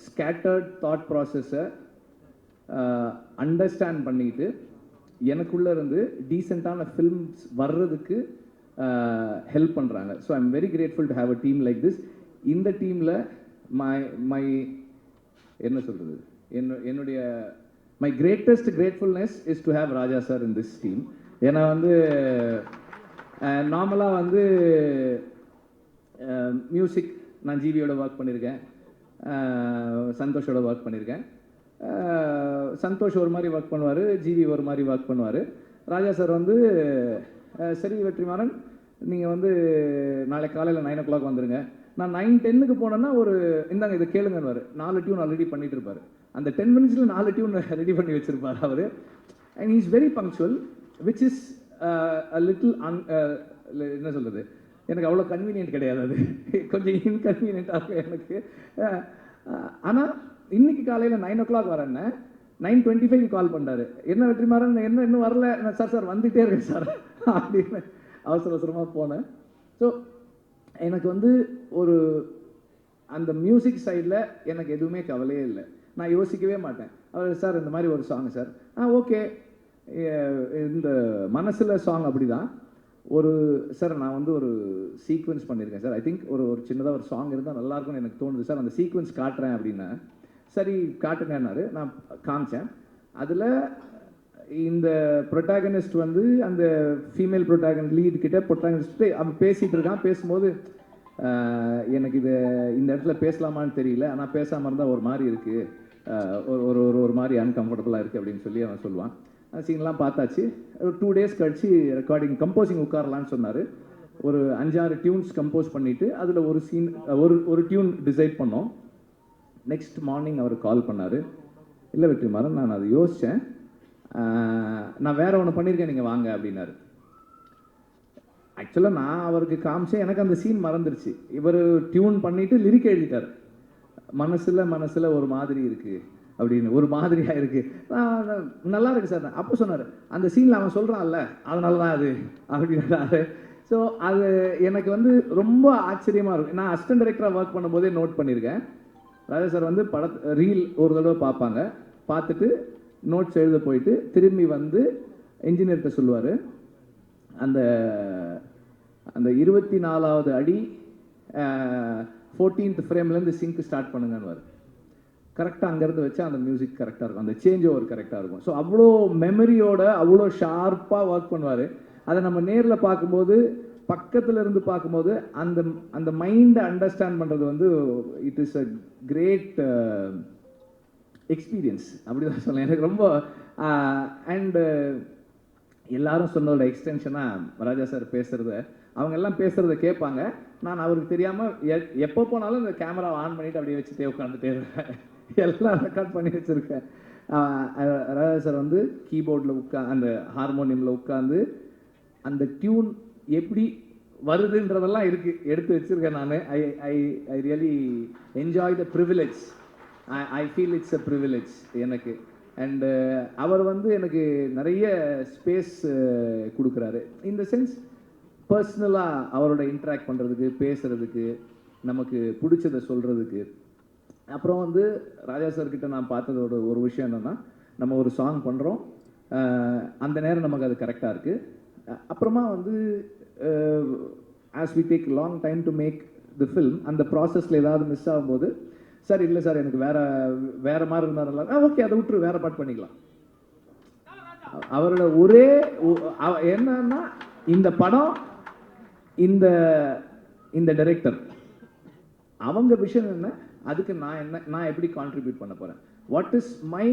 ஸ்கேட்டர்ட் தாட் ப்ராசஸை அண்டர்ஸ்டாண்ட் பண்ணிக்கிட்டு எனக்குள்ளே இருந்து டீசெண்டான ஃபில்ம்ஸ் வர்றதுக்கு ஹெல்ப் பண்ணுறாங்க. So I am very grateful to have a team like this. இந்த டீமில் மை என்ன சொல்கிறது, என்னுடைய my greatest gratefulness is to have Raja sir in this team. ஏன்னா வந்து நார்மலாக வந்து மியூசிக் நான் ஜிவியோட ஒர்க் பண்ணியிருக்கேன், சந்தோஷோட ஒர்க் பண்ணியிருக்கேன். சந்தோஷ் ஒரு மாதிரி ஒர்க் பண்ணுவார், ஜிவி ஒரு மாதிரி ஒர்க் பண்ணுவார். ராஜா சார் வந்து சரி வெற்றிமாறன் நீங்கள் வந்து நாளை காலையில் 9 o'clock வந்துடுங்க. நான் 9:10 போனேன்னா ஒரு இந்தாங்க இதை கேளுங்கன்னு 4 டியூன் ஆல்ரெடி பண்ணிட்டு இருப்பார். அந்த 10 minutes 4 டியூன் ரெடி பண்ணி வச்சுருப்பார் அவர். And is very punctual, which is a little என்ன சொல்கிறது, எனக்கு அவ்வளோ கன்வீனியன்ட் கிடையாது, அது கொஞ்சம் இன்கன்வீனியன்ட்டாக எனக்கு. ஆனால் இன்னைக்கு காலையில் 9 o'clock வரேன்னு 9:25 கால் பண்ணுறாரு. என்ன வெற்றிமாறன் என்ன இன்னும் வரல? சார் வந்துகிட்டே இருக்கேன் சார் அப்படின்னு அவசர அவசரமாக போனேன். ஸோ எனக்கு வந்து ஒரு அந்த மியூசிக் சைடில் எனக்கு எதுவுமே கவலையே இல்லை. நான் யோசிக்கவே மாட்டேன். அவர் சார் இந்த மாதிரி ஒரு சாங் சார், ஓகே இந்த மனசில் சாங் அப்படி தான் ஒரு சார் நான் வந்து ஒரு சீக்வன்ஸ் பண்ணியிருக்கேன் சார், ஐ திங்க் ஒரு சின்னதாக ஒரு சாங் இருந்தால் நல்லாயிருக்கும்னு எனக்கு தோணுது சார், அந்த சீக்வன்ஸ் காட்டுறேன் அப்படின்னா சரி காட்டுங்கன்னாரு. நான் காமிச்சேன். அதில் இந்த ப்ரொட்டாகனிஸ்ட் வந்து அந்த ஃபீமேல் லீட் கிட்ட ப்ரொட்டாகனிஸ்ட்டு அவன் பேசிகிட்டு இருக்கான். பேசும்போது எனக்கு இது இந்த இடத்துல பேசலாமான்னு தெரியல, ஆனால் பேசாமல் இருந்தால் ஒரு மாதிரி இருக்குது, ஒரு ஒரு மாதிரி அன்கம்ஃபர்டபுளாக இருக்குது அப்படின்னு சொல்லி அவன் சொல்லுவான். அந்த சீன்லாம் பார்த்தாச்சு. ஒரு 2 days கழிச்சு கம்போசிங் உட்காரலான்னு சொன்னார். ஒரு 5-6 டியூன்ஸ் கம்போஸ் பண்ணிவிட்டு அதில் ஒரு சீன் ஒரு டியூன் டிசைட் பண்ணோம். நெக்ஸ்ட் மார்னிங் அவர் கால் பண்ணார். இல்லை வெற்றிமாறன் நான் அதை யோசித்தேன், நான் வேற ஒன்று பண்ணியிருக்கேன், நீங்கள் வாங்க அப்படின்னாரு. ஆக்சுவலாக நான் அவருக்கு காமிச்சேன், எனக்கு அந்த சீன் மறந்துருச்சு. இவர் டியூன் பண்ணிவிட்டு லிரிக் எழுதிட்டார். மனசில் ஒரு மாதிரி இருக்குது அப்படின்னு, ஒரு மாதிரியாக இருக்குது, நல்லா இருக்குது சார். அப்போ சொன்னார் அந்த சீனில் அவன் சொல்கிறான்ல அதனால தான் அது அப்படின்னாரு. ஸோ அது எனக்கு வந்து ரொம்ப ஆச்சரியமாக இருக்கும். நான் அசிஸ்டன்ட் டைரக்டராக ஒர்க் பண்ணும்போதே நோட் பண்ணியிருக்கேன். ராஜா சார் வந்து ரீல் ஒரு தடவை பார்ப்பாங்க, பார்த்துட்டு நோட்ஸ் எழுத போயிட்டு திரும்பி வந்து இன்ஜினியர்கிட்ட சொல்லுவார், அந்த அந்த 24வது அடி 14th ஃப்ரேம்லேருந்து சிங்க் ஸ்டார்ட் பண்ணுங்கன்னு. கரெக்டாக அங்கேருந்து வச்சா அந்த மியூசிக் கரெக்டாக இருக்கும், அந்த சேஞ்ச் ஓவர் கரெக்டாக இருக்கும். ஸோ அவ்வளோ மெமரியோட அவ்வளோ ஷார்ப்பாக ஒர்க் பண்ணுவார். அதை நம்ம நேரில் பார்க்கும்போது, பக்கத்தில் இருந்து பார்க்கும்போது அந்த அந்த மைண்டை அண்டர்ஸ்டாண்ட் பண்ணுறது வந்து it is a great experience அப்படி தான் சொல்லலாம். எனக்கு ரொம்ப அண்டு எல்லாரும் சொன்னதோட எக்ஸ்டென்ஷனாக ராஜா சார் பேசுகிறத, அவங்க எல்லாம் பேசுகிறத கேட்பாங்க. நான் அவருக்கு தெரியாமல் எப்போ போனாலும் இந்த கேமராவை ஆன் பண்ணிவிட்டு அப்படியே வச்சுட்டே உட்காந்துட்டே இருக்கேன். எல்லாம் ரெக்கார்ட் பண்ணி வச்சுருக்கேன். ராஜா சார் வந்து கீபோர்டில் அந்த ஹார்மோனியமில் உட்காந்து அந்த டியூன் எப்படி வருதுன்றதெல்லாம் எடுத்து வச்சுருக்கேன் நான். I really enjoy the privilege. I feel it's a privilege எனக்கு. அண்டு அவர் வந்து எனக்கு நிறைய ஸ்பேஸ் கொடுக்குறாரு. இந்த சென்ஸ் பர்சனலாக அவரோட இன்ட்ராக்ட் பண்ணுறதுக்கு, பேசுகிறதுக்கு, நமக்கு பிடிச்சதை சொல்கிறதுக்கு. அப்புறம் வந்து ராஜா சார்கிட்ட நான் பார்த்ததோட ஒரு விஷயம் என்னென்னா, நம்ம ஒரு சாங் பண்ணுறோம், அந்த நேரம் நமக்கு அது கரெக்டாக இருக்குது. அப்புறமா வந்து as we take long time to make the film, அந்த ப்ராசஸில் ஏதாவது மிஸ் ஆகும்போது, சார் இல்லை சார் எனக்கு வேற மாதிரி இருந்தால் நல்லா, ஓகே அதை விட்டுரு வேற பாட்டு பண்ணிக்கலாம். அவரோட ஒரே என்னன்னா, இந்த படம் இந்த டைரக்டர் அவங்க விஷயம் என்ன, அதுக்கு நான் எப்படி கான்ட்ரிபியூட் பண்ண போகிறேன், what is my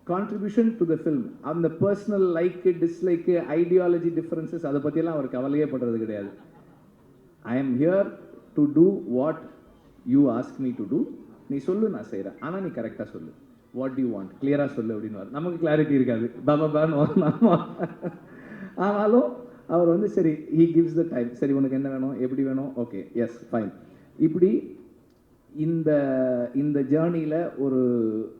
contribution to the film. அந்த personal like, dislike, ideology differences அதை பற்றியெல்லாம் அவர் கவலையே படுறது கிடையாது. I am here to do what you ask me to do. நீ சொல்லு நான் செய்கிறேன், ஆனால் நீ கரெக்டாக சொல்லு, வாட் யூ வாண்ட் கிளியராக சொல்லு அப்படின்னு. நமக்கு கிளாரிட்டி இருக்காது, பாபான்னு. ஆனாலும் அவர் வந்து சரி, ஹீ கிவ்ஸ் த டைம், சரி உனக்கு என்ன வேணும், எப்படி வேணும், ஓகே எஸ் ஃபைன். இப்படி இந்த ஜேர்னியில்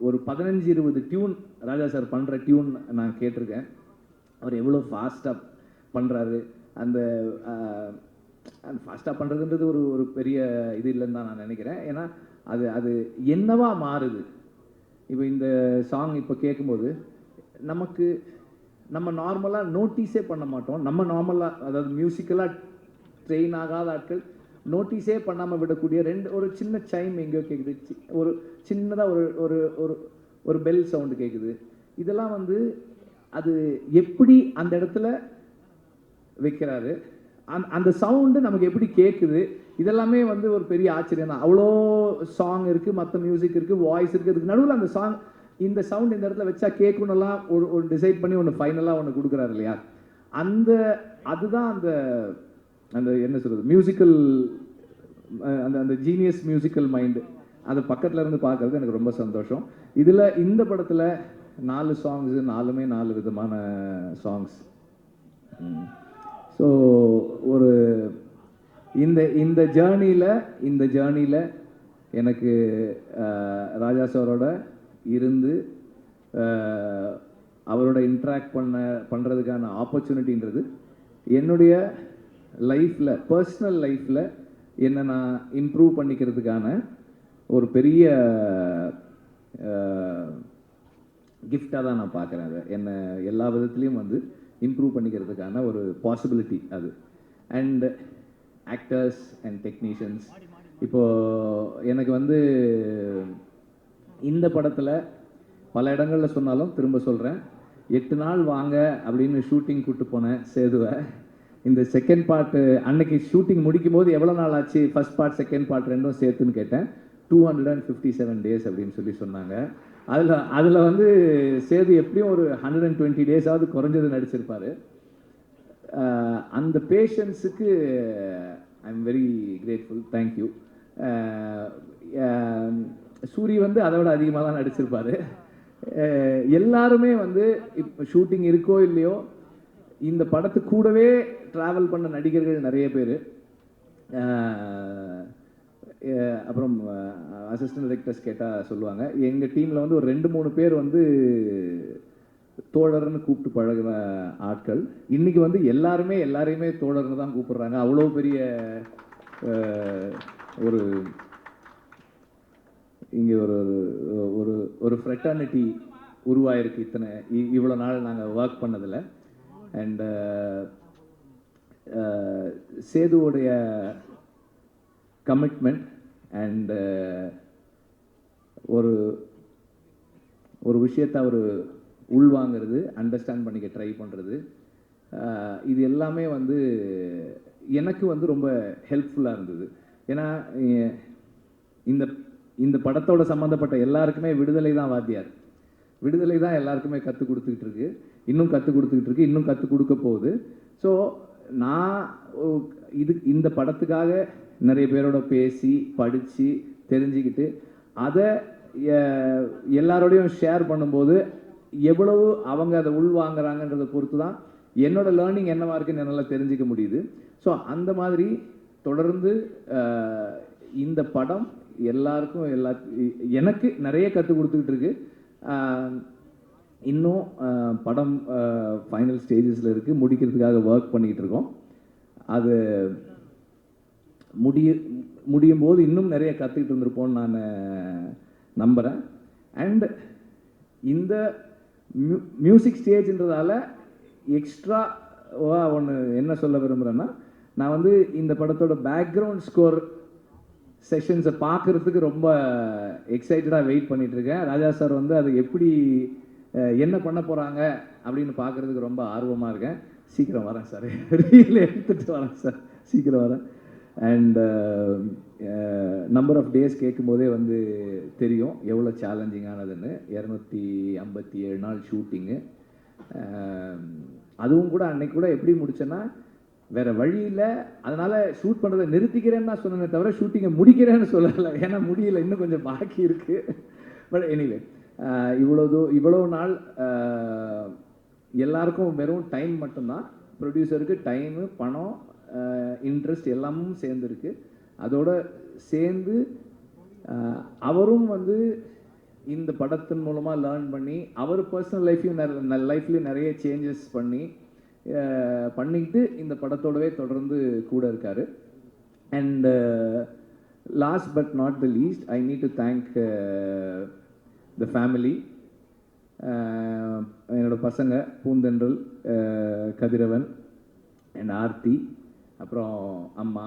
ஒரு 15-20 டியூன் ராஜா சார் பண்ணுற டியூன் நான் கேட்டிருக்கேன். அவர் எவ்வளோ ஃபாஸ்ட்டாக பண்ணுறாரு. அந்த ஃபாஸ்ட்டாக பண்ணுறதுன்றது ஒரு பெரிய இது இல்லைன்னு தான் நான் நினைக்கிறேன். ஏன்னா அது என்னவா மாறுது. இப்போ இந்த சாங் இப்போ கேட்கும்போது நம்ம நார்மலாக நோட்டீஸே பண்ண மாட்டோம். நம்ம நார்மலாக, அதாவது மியூசிக்கலாக ட்ரெயின் ஆகாத ஆட்கள் நோட்டீஸே பண்ணாமல் விடக்கூடிய ஒரு சின்ன சைம் எங்கேயோ கேட்குது, ஒரு சின்னதாக ஒரு பெல் சவுண்டு கேட்குது. இதெல்லாம் வந்து அது எப்படி அந்த இடத்துல வைக்கிறாரு, அந்த சவுண்டு நமக்கு எப்படி கேட்குது, இதெல்லாமே வந்து ஒரு பெரிய ஆச்சரியம் தான். அவ்வளோ சாங் இருக்குது, மற்ற மியூசிக் இருக்குது, வாய்ஸ் இருக்குது, அதுக்கு நடுவில் அந்த சாங் இந்த சவுண்ட் இந்த இடத்துல வச்சா கேட்கணும்லாம் ஒரு டிசைட் பண்ணி ஒன்று ஃபைனலாக ஒன்று கொடுக்குறாரு இல்லையா, அதுதான் அந்த அந்த என்ன சொல்கிறது மியூசிக்கல் அந்த அந்த ஜீனியஸ் மியூசிக்கல் மைண்டு அதை பக்கத்தில் இருந்து பார்க்கறது எனக்கு ரொம்ப சந்தோஷம். இதில் இந்த படத்தில் 4 சாங்ஸு 4 விதமான சாங்ஸ். ஸோ ஒரு இந்த ஜேர்னியில் எனக்கு ராஜா சாரோட இருந்து அவரோட இன்ட்ராக்ட் பண்ணுறதுக்கான ஆப்பர்ச்சுனிட்டின்றது என்னுடைய லைஃப்பில், பர்சனல் லைஃப்பில் என்னை நான் இம்ப்ரூவ் பண்ணிக்கிறதுக்கான ஒரு பெரிய கிஃப்டாக தான் நான் பார்க்குறேன். அதை என்னை எல்லா விதத்துலேயும் வந்து இம்ப்ரூவ் பண்ணிக்கிறதுக்கான ஒரு பாசிபிலிட்டி அது. அண்ட் ஆக்டர்ஸ் அண்ட் டெக்னீஷியன்ஸ், இப்போது எனக்கு வந்து இந்த படத்தில் பல இடங்களில் சொன்னாலும் திரும்ப சொல்கிறேன், 8 நாள் வாங்க அப்படின்னு ஷூட்டிங் கூப்பிட்டு போனேன் சேதுவை. இந்த செகண்ட் பார்ட்டு அன்னைக்கு ஷூட்டிங் முடிக்கும் போது எவ்வளோ நாள் ஆச்சு ஃபர்ஸ்ட் பார்ட் செகண்ட் பார்ட் ரெண்டும் சேர்த்துன்னு கேட்டேன். 257 டேஸ் அப்படின்னு சொன்னாங்க. அதில் வந்து சேது எப்படியும் ஒரு 120 டேஸாவது குறைஞ்சது நடிச்சிருப்பார். அந்த பேஷன்ஸுக்கு I am very grateful, thank you. Soori வந்து அதை விட அதிகமாக தான் நடிச்சிருப்பார். எல்லாருமே வந்து இப்போ ஷூட்டிங் இருக்கோ இல்லையோ இந்த படத்து கூடவே ட்ராவல் பண்ண நடிகர்கள் நிறைய பேர். அப்புறம் அசிஸ்டன்ட் டைரக்டர்ஸ் கேட்டால் சொல்லுவாங்க, எங்கள் டீமில் வந்து ஒரு 2-3 பேர் வந்து தோழர்னு கூப்பிட்டு பழகின ஆட்கள். இன்றைக்கி வந்து எல்லாரையுமே தோழர்னு தான் கூப்பிடுறாங்க. அவ்வளோ பெரிய ஒரு இங்கே ஒரு ஒரு ஒரு ஃப்ரெட்டர்னிட்டி உருவாயிருக்கு இவ்வளோ நாள் நாங்கள் ஒர்க் பண்ணதில். அண்ட் சேதுவோடைய கமிட்மெண்ட் அண்ட் ஒரு விஷயத்தை அவர் உள்வாங்கிறது, அண்டர்ஸ்டாண்ட் பண்ணிக்க ட்ரை பண்ணுறது, இது எல்லாமே வந்து எனக்கு வந்து ரொம்ப ஹெல்ப்ஃபுல்லாக இருந்தது. ஏன்னா இந்த படத்தோட சம்மந்தப்பட்ட எல்லாருக்குமே விடுதலை தான் வாத்தியார். விடுதலை தான் எல்லாருக்குமே கற்றுக் கொடுத்துக்கிட்டு இருக்கு, இன்னும் கற்றுக் கொடுத்துக்கிட்டு இருக்கு, இன்னும் கற்றுக் கொடுக்க போகுது. ஸோ நான் இந்த படத்துக்காக நிறைய பேரோட பேசி படித்து தெரிஞ்சுக்கிட்டு அதை எல்லாரோடையும் ஷேர் பண்ணும்போது எவ்வளவு அவங்க அதை உள்வாங்கிறாங்கன்றதை பொறுத்து தான் என்னோட லேர்னிங் என்னவா இருக்குன்னு என்னால் தெரிஞ்சிக்க முடியுது. ஸோ அந்த மாதிரி தொடர்ந்து இந்த படம் எல்லாருக்கும் எனக்கு நிறைய கற்றுக் கொடுத்துக்கிட்டு இருக்கு. இன்னும் படம் ஃபைனல் ஸ்டேஜஸில் இருக்குது, முடிக்கிறதுக்காக ஒர்க் பண்ணிக்கிட்டு இருக்கோம். அது முடியும் போது இன்னும் நிறைய கற்றுக்கிட்டு இருந்திருப்போம்னு நான் நம்புகிறேன். அண்ட் இந்த மியூசிக் ஸ்டேஜ்ன்றதால எக்ஸ்ட்ராவாக ஒன்று என்ன சொல்ல விரும்புகிறேன்னா, நான் வந்து இந்த படத்தோட பேக்ரவுண்ட் ஸ்கோர் செஷன்ஸை பார்க்குறதுக்கு ரொம்ப எக்ஸைட்டடாக வெயிட் பண்ணிகிட்ருக்கேன். ராஜா சார் வந்து அது எப்படி என்ன பண்ண போகிறாங்க அப்படின்னு பார்க்குறதுக்கு ரொம்ப ஆர்வமாக இருக்கேன். சீக்கிரம் வரேன் சார், ரீல் எடுத்துகிட்டு வரேன் சார், சீக்கிரம் வரேன். அண்ட் நம்பர் ஆஃப் டேஸ் கேட்கும்போதே வந்து தெரியும் எவ்வளோ சேலஞ்சிங்கானதுன்னு. 257 நாள் ஷூட்டிங்கு. அதுவும் கூட அன்னைக்கு கூட எப்படி முடிச்சேன்னா வேறு வழி இல்லை, அதனால் ஷூட் பண்ணுறதை நிறுத்திக்கிறேன்னு தான் சொன்னேனே தவிர ஷூட்டிங்கை முடிக்கிறேன்னு சொல்லலை. ஏன்னா முடியல, இன்னும் கொஞ்சம் பாக்கி இருக்குது. பட் எனிவே இவ்வளோ நாள் எல்லாருக்கும் வெறும் டைம் மட்டும்தான், ப்ரொடியூசருக்கு டைமு, பணம், இன்ட்ரெஸ்ட் எல்லாமும் சேர்ந்துருக்கு. அதோட சேர்ந்து அவரும் வந்து இந்த படத்தின் மூலமாக லேர்ன் பண்ணி அவர் பர்சனல் லைஃப்லையும் நிறைய சேஞ்சஸ் பண்ணிக்கிட்டு இந்த படத்தோடவே தொடர்ந்து கூட இருக்கார். And last but not the least, I need to thank the family. என்னோடய பசங்க பூந்தென்றல், கதிரவன் அண்ட் ஆர்த்தி, அப்புறம் அம்மா,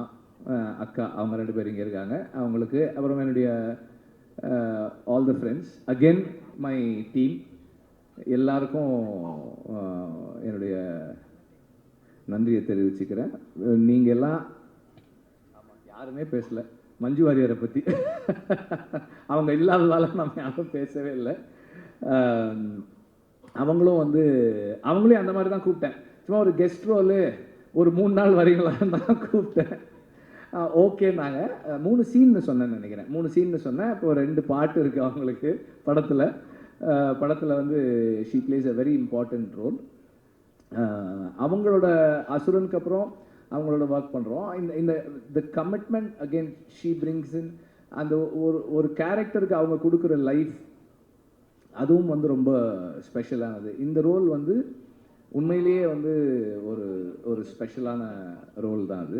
அக்கா, அவங்க 2 பேர் இங்கே இருக்காங்க, அவங்களுக்கு. அப்புறம் என்னுடைய all the friends, again my team, எல்லாருக்கும் என்னுடைய நன்றியை தெரிவிச்சுக்கிறேன். நீங்கள் எல்லாம் யாருமே பேசல. மஞ்சு வாரியரை பற்றி அவங்க இல்லாததால நம்ம யாரும் பேசவே இல்லை. அவங்களும் வந்து அவங்களையும் அந்த மாதிரி தான் கூப்பிட்டேன். சும்மா ஒரு கெஸ்ட் ரோலு ஒரு 3 நாள் வரீங்களான்னு தான் கூப்பிட்டேன். ஓகேன்னாங்க. 3 சீன்னு சொன்னேன்னு நினைக்கிறேன். 3 சீன்னு சொன்னேன். இப்போ 2 பாட்டு இருக்குது அவங்களுக்கு படத்தில் வந்து she plays a very important role. அவங்களோட அசுரனுக்கு அப்புறம் அவங்களோட ஒர்க் பண்ணுறோம். இந்த the commitment again she brings in அந்த ஒரு கேரக்டருக்கு அவங்க கொடுக்குற லைஃப், அதுவும் வந்து ரொம்ப ஸ்பெஷலானது. இந்த ரோல் வந்து உண்மையிலேயே வந்து ஒரு ஸ்பெஷலான ரோல் தான் அது.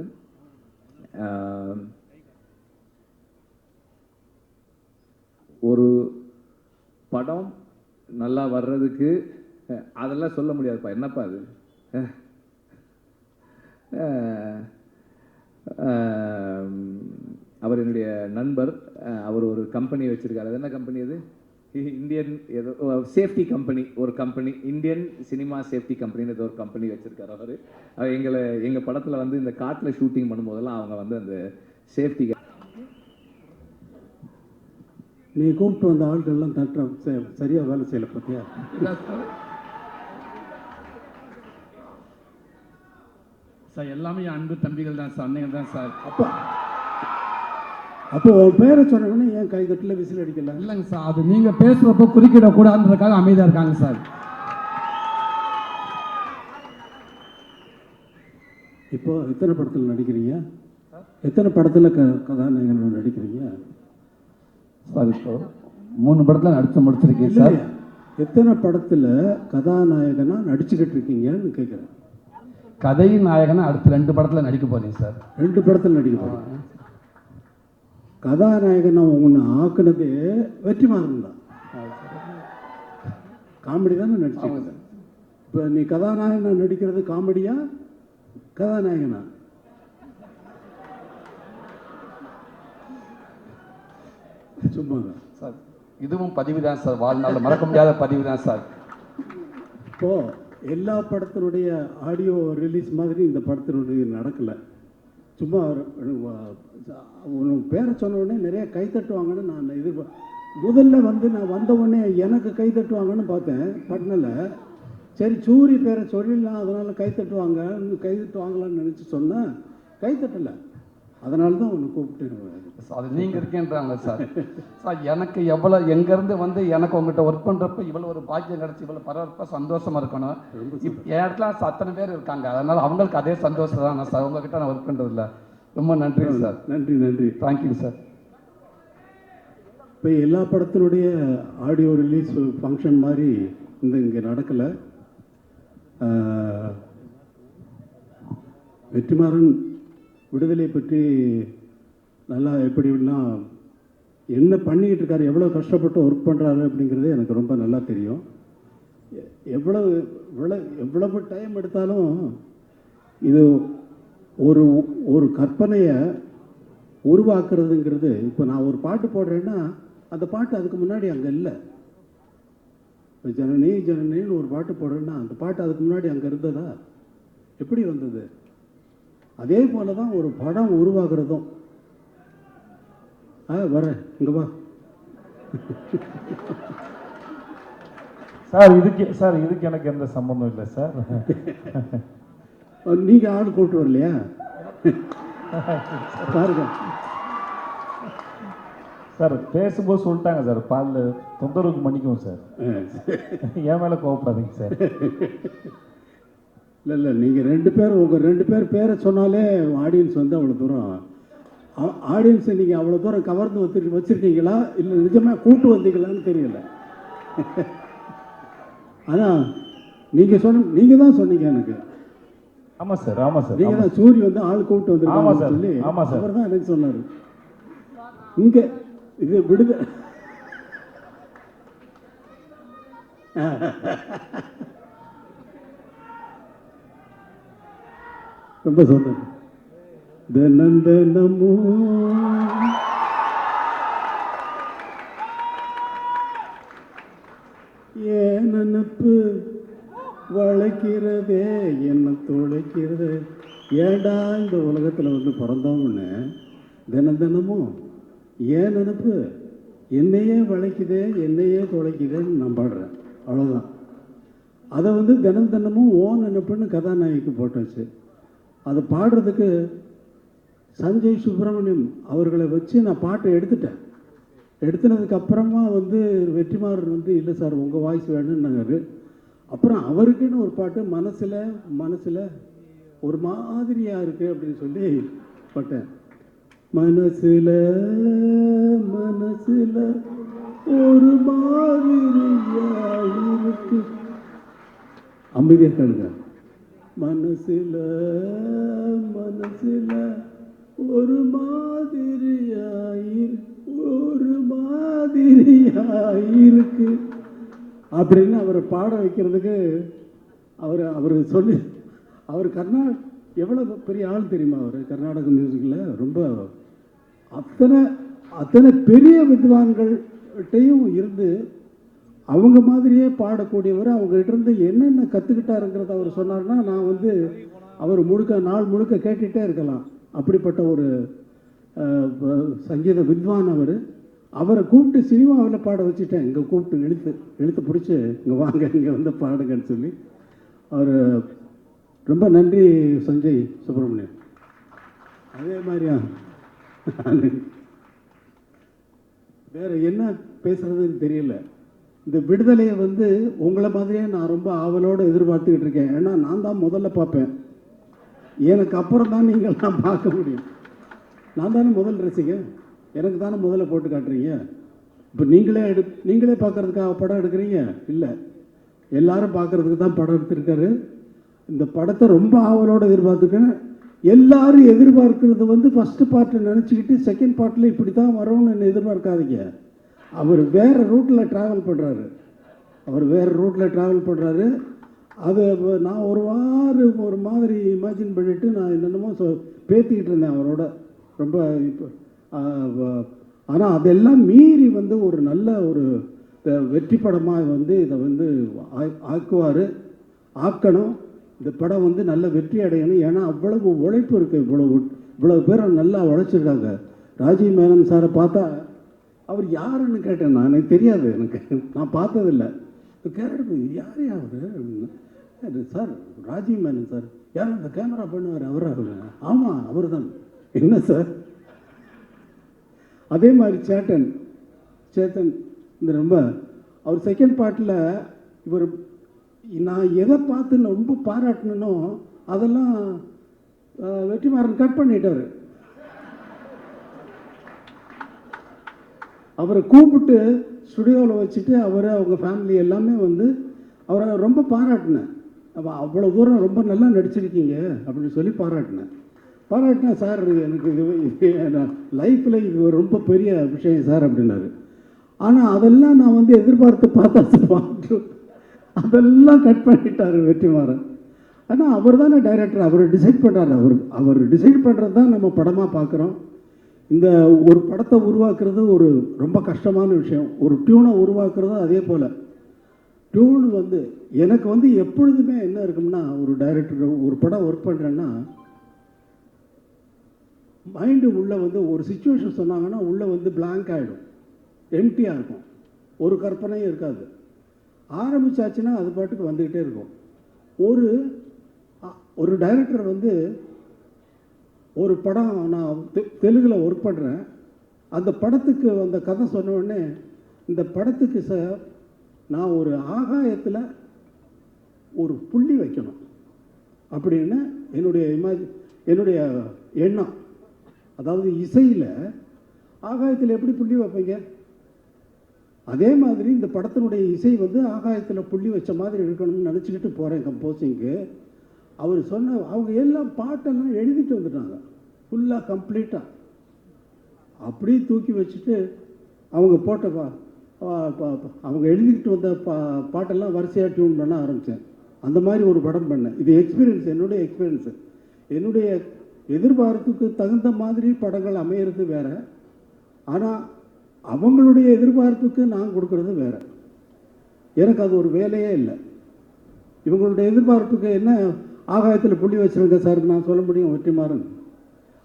ஒரு படம் நல்லா வர்றதுக்கு அதெல்லாம் சொல்ல முடியாதுப்பா. என்னப்பா அது? அவர் என்னுடைய நண்பர். அவர் ஒரு கம்பெனி வச்சுருக்காரு. அது என்ன கம்பெனி அது? இந்தியன் ஏதோ சேஃப்டி கம்பெனி, ஒரு கம்பெனி, இந்தியன் சினிமா சேஃப்டி கம்பெனின்னு ஏதோ ஒரு கம்பெனி வச்சுருக்காரு அவர். எங்கள் படத்தில் வந்து இந்த காட்டில் ஷூட்டிங் பண்ணும்போதெல்லாம் அவங்க வந்து அந்த சேஃப்டி. நீ கூப்பிட்டு வந்த ஆட்கள்லாம் சரியாக வேலை செய்யலை பார்த்தியா? சார் எல்லாமே என் அன்பு தம்பிகள் தான் சார், அன்னைகள் தான் சார். அப்போ உன் பேரை சொன்னோடனே ஏன் கை கட்டில் விசில் அடிக்கல? இல்லைங்க சார், அது நீங்கள் பேசுகிறப்போ குறுக்கிடக்கூடாதுன்றதுக்காக அமைதியாக இருக்காங்க சார். இப்போ எத்தனை படத்தில் நடிக்கிறீங்க? எத்தனை படத்தில் கதாநாயகன் நடிக்கிறீங்க? சார் இப்போ 3 படத்தில் நடித்து முடிச்சிருக்கேன் சார். எத்தனை படத்தில் கதாநாயகனாக நடிச்சுக்கிட்டு இருக்கீங்கன்னு கேட்குறேன். கதையின் நாயகனா அடுத்த 2 படத்தில் நடிக்க போகிறேன் சார். 2 படத்தில் நடிக்க போகிறேன். கதாநாயகனை உன்னை ஆக்குனது வெற்றிமாறன் தான். காமெடி தானே நடிச்சு. இப்போ நீ கதாநாயகனா நடிக்கிறது காமெடியா கதாநாயகனா? சும்மா சார் இதுவும் பதிவு தான் சார், வாழ்நாள் மறக்க முடியாத பதிவு தான் சார். இப்போ எல்லா படத்தினுடைய ஆடியோ ரிலீஸ் மாதிரி இந்த படத்தினுடைய நடக்கலை. சும்மா உனக்கு பேரை சொன்ன உடனே நிறைய கை தட்டுவாங்கன்னு நான் முதல்ல வந்து நான் வந்த உடனே எனக்கு கை தட்டுவாங்கன்னு பார்த்தேன் பட்னில். சரி சூரி பேரை சொல்லிடலாம், அதனால் கை தட்டுவாங்களான்னு நினச்சி சொன்னேன். கை தட்டலை, அதனால தான் உன்னை கூப்பிட்டு. அது நீங்கள் இருக்கேன்றாங்க சார். சார் எனக்கு எவ்வளோ எங்கேருந்து வந்து எனக்கு உங்கள்கிட்ட ஒர்க் பண்ணுறப்ப இவ்வளோ ஒரு பாக்கியம் கிடச்சி இவ்வளோ பரவாயில்ல சந்தோஷமாக இருக்கணும். என் இடத்துல அத்தனை பேர் இருக்காங்க, அதனால் அவங்களுக்கு அதே சந்தோஷம் தான் சார். உங்கள்கிட்ட நான் ஒர்க் பண்ணுறதில்ல. ரொம்ப நன்றி சார். நன்றி. Thank you sir. இப்போ எல்லா படத்தினுடைய ஆடியோ ரிலீஸ் ஃபங்க்ஷன் மாதிரி இங்கே நடக்கலை. வெற்றிமாறன் விடுதலை பற்றி நல்லா எப்படிலாம் என்ன பண்ணிக்கிட்டு இருக்காரு, எவ்வளோ கஷ்டப்பட்டு ஒர்க் பண்ணுறாரு அப்படிங்கிறது எனக்கு ரொம்ப நல்லா தெரியும். எவ்வளவு டைம் எடுத்தாலும் இது ஒரு கற்பனையை உருவாக்குறதுங்கிறது. இப்போ நான் ஒரு பாட்டு போடுறேன்னா அந்த பாட்டு அதுக்கு முன்னாடி அங்கே இல்லை. இப்போ ஜனனின்னு ஒரு பாட்டு போடுறேன்னா அந்த பாட்டு அதுக்கு முன்னாடி அங்கே இருந்ததா? எப்படி வந்தது? அதே போல தான் ஒரு படம் உருவாக்குறதும். வரேன், இங்கே வா. இதுக்கு எனக்கு எந்த சம்பந்தம் இல்லை சார். நீங்கள் ஆள் கூப்பிட்டு வரலையா? பாருங்க சார், பேசும்போது சொல்லிட்டாங்க சார், பால் தொந்தரவுக்கு மன்னிக்கும் சார். என் மேலே கோவப்படாதீங்க சார். இல்லை நீங்கள் 2 பேர் உங்கள் 2 பேர் பேரை சொன்னாலே ஆடியன்ஸ் வந்து அவ்வளோ தூரம் ஆடியன்ஸை நீங்கள் அவ்வளோ தூரம் கவர்ந்து வச்சுருக்கீங்களா இல்லை நிஜமாக கூட்டு வந்தீங்களான்னு தெரியல. ஆனால் நீங்கள் தான் சொன்னீங்க எனக்கு. ஆமாம் சார். நீங்கள் தான் சூரிய வந்து ஆள் கூப்பிட்டு வந்துருக்காங்க சொல்லி அவர் தான் எனக்கு சொன்னார். இங்கே இது விடுதலை ரொம்ப சொன்னார். தினந்தனமோ ஏன் நினப்பு வளைக்கிறதே என்ன துளைக்கிறது. ஏண்டா இந்த உலகத்தில் வந்து பிறந்தோம்னு தினம் தினமும் ஏன் நினப்பு என்னையே வளைக்குதே என்னையே தொலைக்குதேன்னு நான் பாடுறேன், அவ்வளோதான். அதை வந்து தினம் தினமும் ஓ நினப்புன்னு கதாநாயகிக்கு போட்டாச்சு. அதை பாடுறதுக்கு சஞ்சய் சுப்பிரமணியம் அவர்களை வச்சு நான் பாட்டை எடுத்துட்டேன். எடுத்துனதுக்கு அப்புறமா வந்து வெற்றிமாறன் வந்து இல்லை சார் உங்கள் வாய்ஸ் வேணும்னாரு. அப்புறம் அவருக்குன்னு ஒரு பாட்டு மனசில் ஒரு மாதிரியாக இருக்குது அப்படின்னு சொல்லி பாட்டேன். மனசில் ஒரு மாதிரியாக இருக்கு, அமைதியாக கேளுங்க. மனசில் ஒரு மாதிரியாயிருக்கு அப்படின்னு அவரை பாட வைக்கிறதுக்கு அவர் சொல்லி அவர் எவ்வளோ பெரிய ஆள் தெரியுமா? அவர் கர்நாடக மியூசிக்கில் ரொம்ப அத்தனை பெரிய வித்வான்கள்கிட்டையும் இருந்து அவங்க மாதிரியே பாடக்கூடியவர். அவங்ககிட்ட இருந்து என்னென்ன கற்றுக்கிட்டாருங்கிறத அவர் சொன்னார்னா நான் வந்து அவர் நாள் முழுக்க கேட்டுகிட்டே இருக்கலாம். அப்படிப்பட்ட ஒரு சங்கீத வித்வான் அவர். அவரை கூப்பிட்டு சினிமாவில் பாட வச்சுட்டேன். இங்கே கூப்பிட்டு இழுத்து பிடிச்சி இங்கே வாங்க இங்கே வந்து பாடுங்கன்னு சொல்லி. அவர் ரொம்ப நன்றி சஞ்சய் சுப்பிரமணியம். அதே மாதிரியா வேறு என்ன பேசுகிறதுன்னு தெரியல. இந்த விடுதலையை வந்து உங்களை மாதிரியே நான் ரொம்ப ஆவலோடு எதிர்பார்த்துக்கிட்டு இருக்கேன். ஏன்னா நான் தான் முதல்ல பார்ப்பேன், எனக்கு அப்புறம் தான் நீங்கள்லாம் பார்க்க முடியும். நான் தானே முதல் ரசிகன், எனக்கு தானே முதல்ல போட்டு காட்டுறீங்க. இப்போ நீங்களே பார்க்குறதுக்காக படம் எடுக்கிறீங்க? இல்லை, எல்லாரும் பார்க்குறதுக்கு தான் படம் எடுத்திருக்காரு. இந்த படத்தை ரொம்ப ஆவலோடு எதிர்பார்த்துருக்கேன். எல்லாரும் எதிர்பார்க்கறது வந்து ஃபஸ்ட்டு பார்ட்டை நினச்சிக்கிட்டு செகண்ட் பார்ட்டில் இப்படி தான் வரும்னு எதிர்பார்க்காதீங்க. அவர் வேறு ரூட்டில் ட்ராவல் பண்ணுறாரு. அது நான் ஒரு மாதிரி இமேஜின் பண்ணிவிட்டு நான் என்னென்னமோ பேத்திக்கிட்டு இருந்தேன் அவரோட ரொம்ப. இப்போ ஆனால் அதெல்லாம் மீறி வந்து ஒரு நல்ல ஒரு வெற்றி படமாக வந்து இதை வந்து ஆக்கணும். இந்த படம் வந்து நல்ல வெற்றி அடையணும். ஏன்னா அவ்வளவு உழைப்பு இருக்குது, இவ்வளவு பேர் நல்லா உழைச்சிருக்காங்க. ராஜீவ் மேனன் சாரை பார்த்தா அவர் யாருன்னு கேட்டேன் நான், எனக்கு தெரியாது, நான் பார்த்ததில்லை. கேரட் யார் அவர் சார்? ராஜீவ் மேனன் சார். யார் அந்த கேமரா பண்ணுவார்? அவர் ஆமாம் அவர் தான். என்ன சார்? அதே மாதிரி சேத்தன் இந்த ரொம்ப அவர் செகண்ட் பார்ட்டில் இவர் நான் எதை பார்த்து ரொம்ப பாராட்டணுன்னோ அதெல்லாம் வெற்றிமாறன் கட் பண்ணிட்டார். அவரை கூப்பிட்டு ஸ்டுடியோவில் வச்சுட்டு அவங்க ஃபேமிலி எல்லாமே வந்து அவரை ரொம்ப பாராட்டினேன். அவ்வளோ தூரம் ரொம்ப நல்லா நடிச்சிருக்கீங்க அப்படின்னு சொல்லி பாராட்டினேன். சார் எனக்கு இது லைஃப்பில் இது ரொம்ப பெரிய விஷயம் சார் அப்படின்னாரு. ஆனால் அதெல்லாம் நான் வந்து எதிர்பார்த்து பார்த்தா அதெல்லாம் கட் பண்ணிட்டார் வெற்றிமாறன். ஆனால் அவர் தானே டைரக்டர், அவர் டிசைட் பண்ணுறாரு. அவர் டிசைட் பண்ணுறது தான் நம்ம படமாக பார்க்குறோம். இந்த ஒரு படத்தை உருவாக்குறது ஒரு ரொம்ப கஷ்டமான விஷயம். ஒரு டியூனை உருவாக்குறது அதே போல். டியூன் வந்து எனக்கு வந்து எப்பொழுதுமே என்ன இருக்கும்னா, ஒரு டைரக்டர் ஒரு படம் ஒர்க் பண்ணுறேன்னா மைண்டு உள்ளே வந்து ஒரு சிச்சுவேஷன் சொன்னாங்கன்னா உள்ளே வந்து பிளாங்க் ஆகிடும், எம்டியாக இருக்கும், ஒரு கற்பனையும் இருக்காது. ஆரம்பித்தாச்சுன்னா அது பாட்டுக்கு வந்துக்கிட்டே இருக்கும். ஒரு டைரக்டர் வந்து ஒரு படம் நான் தெலுங்கில் ஒர்க் பண்ணுறேன். அந்த படத்துக்கு அந்த கதை சொன்ன உடனே இந்த படத்துக்கு சார் நான் ஒரு ஆகாயத்தில் ஒரு புள்ளி வைக்கணும் அப்படின்னு என்னுடைய எண்ணம். அதாவது இசையில் ஆகாயத்தில் எப்படி புள்ளி வைப்பீங்க? அதே மாதிரி இந்த படத்தினுடைய இசை வந்து ஆகாயத்தில் புள்ளி வச்ச மாதிரி இருக்கணும்னு நினச்சிக்கிட்டு போகிறேன் கம்போசிங்க்கு. அவர் அவங்க எல்லாம் பாட்டெல்லாம் எழுதிட்டு வந்துட்டாங்க ஃபுல்லாக கம்ப்ளீட்டாக. அப்படியே தூக்கி வச்சுட்டு அவங்க அவங்க எழுதிக்கிட்டு வந்த பாட்டெல்லாம் வரிசையாக டியூன் பண்ண ஆரம்பித்தேன். அந்த மாதிரி ஒரு படம் பண்ணேன். இது எக்ஸ்பீரியன்ஸ், என்னுடைய எக்ஸ்பீரியன்ஸு. என்னுடைய எதிர்பார்ப்புக்கு தகுந்த மாதிரி படங்கள் அமையிறது வேறு, ஆனால் அவங்களுடைய எதிர்பார்ப்புக்கு நான் கொடுக்குறது வேறு. எனக்கு அது ஒரு வேலையே இல்லை. இவங்களுடைய எதிர்பார்ப்புக்கு என்ன ஆகாயத்தில் புள்ளி வச்சுருங்க சார் நான் சொல்ல முடியும் வெற்றிமாறன்.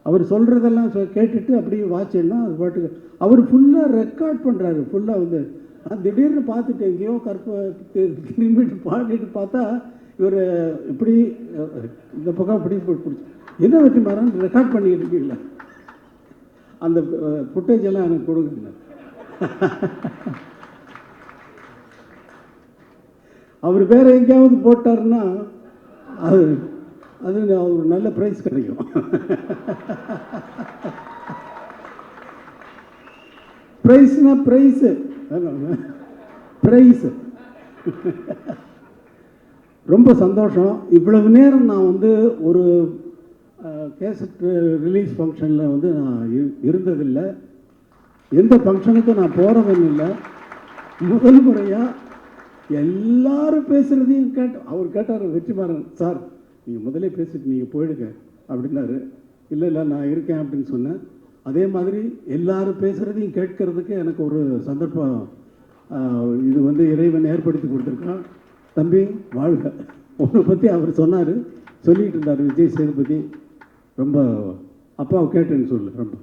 அவர் சொல்கிறதெல்லாம் கேட்டுட்டு அப்படியே வாட்சேன்னா அது பாட்டுக்கு அவர் ஃபுல்லாக ரெக்கார்ட் பண்ணுறாரு. ஃபுல்லாக வந்து நான் திடீர்னு பார்த்துட்டு எங்கேயோ திரும்பிட்டு பாடிட்டு பார்த்தா இவர் இப்படி இந்த பக்கம் இப்படி பிடிச்சி என்ன வெற்றி மாறன் ரெக்கார்ட் பண்ணிக்கிட்டு இருக்கீங்களா, அந்த ஃபுட்டேஜ் எல்லாம் எனக்கு கொடுங்க. அவர் வேற எங்கேயாவது போட்டாருன்னா அது அது ஒரு நல்ல ப்ரைஸ் கிடைக்கும். ப்ரைஸ்னா ப்ரைஸு ப்ரைஸு ரொம்ப சந்தோஷம். இவ்வளவு நேரம் நான் வந்து ஒரு கேசட் ரிலீஸ் ஃபங்க்ஷனில் வந்து நான் இருந்ததில்லை, எந்த ஃபங்க்ஷனுக்கும் நான் போகிறதும் இல்லை. முதல் முறையாக எல்லாரும் பேசுகிறதையும் அவர் கேட்டார், வெற்றிமாறன் சார் நீங்கள் முதலே பேசிட்டு நீங்கள் போயிடுங்க அப்படின்னாரு. இல்லை இல்லை நான் இருக்கேன் அப்படின்னு சொன்னேன். அதே மாதிரி எல்லாரும் பேசுகிறதையும் கேட்கறதுக்கு எனக்கு ஒரு சந்தர்ப்பம் இது வந்து இறைவன் ஏற்படுத்தி கொடுத்துருக்கான். தம்பி வாழ்க. உன்னை பற்றி அவர் சொன்னார், சொல்லிகிட்டு இருந்தார் விஜய் சேதுபதி. ரொம்ப அப்பாவை கேட்டேன்னு சொல்லு ரொம்ப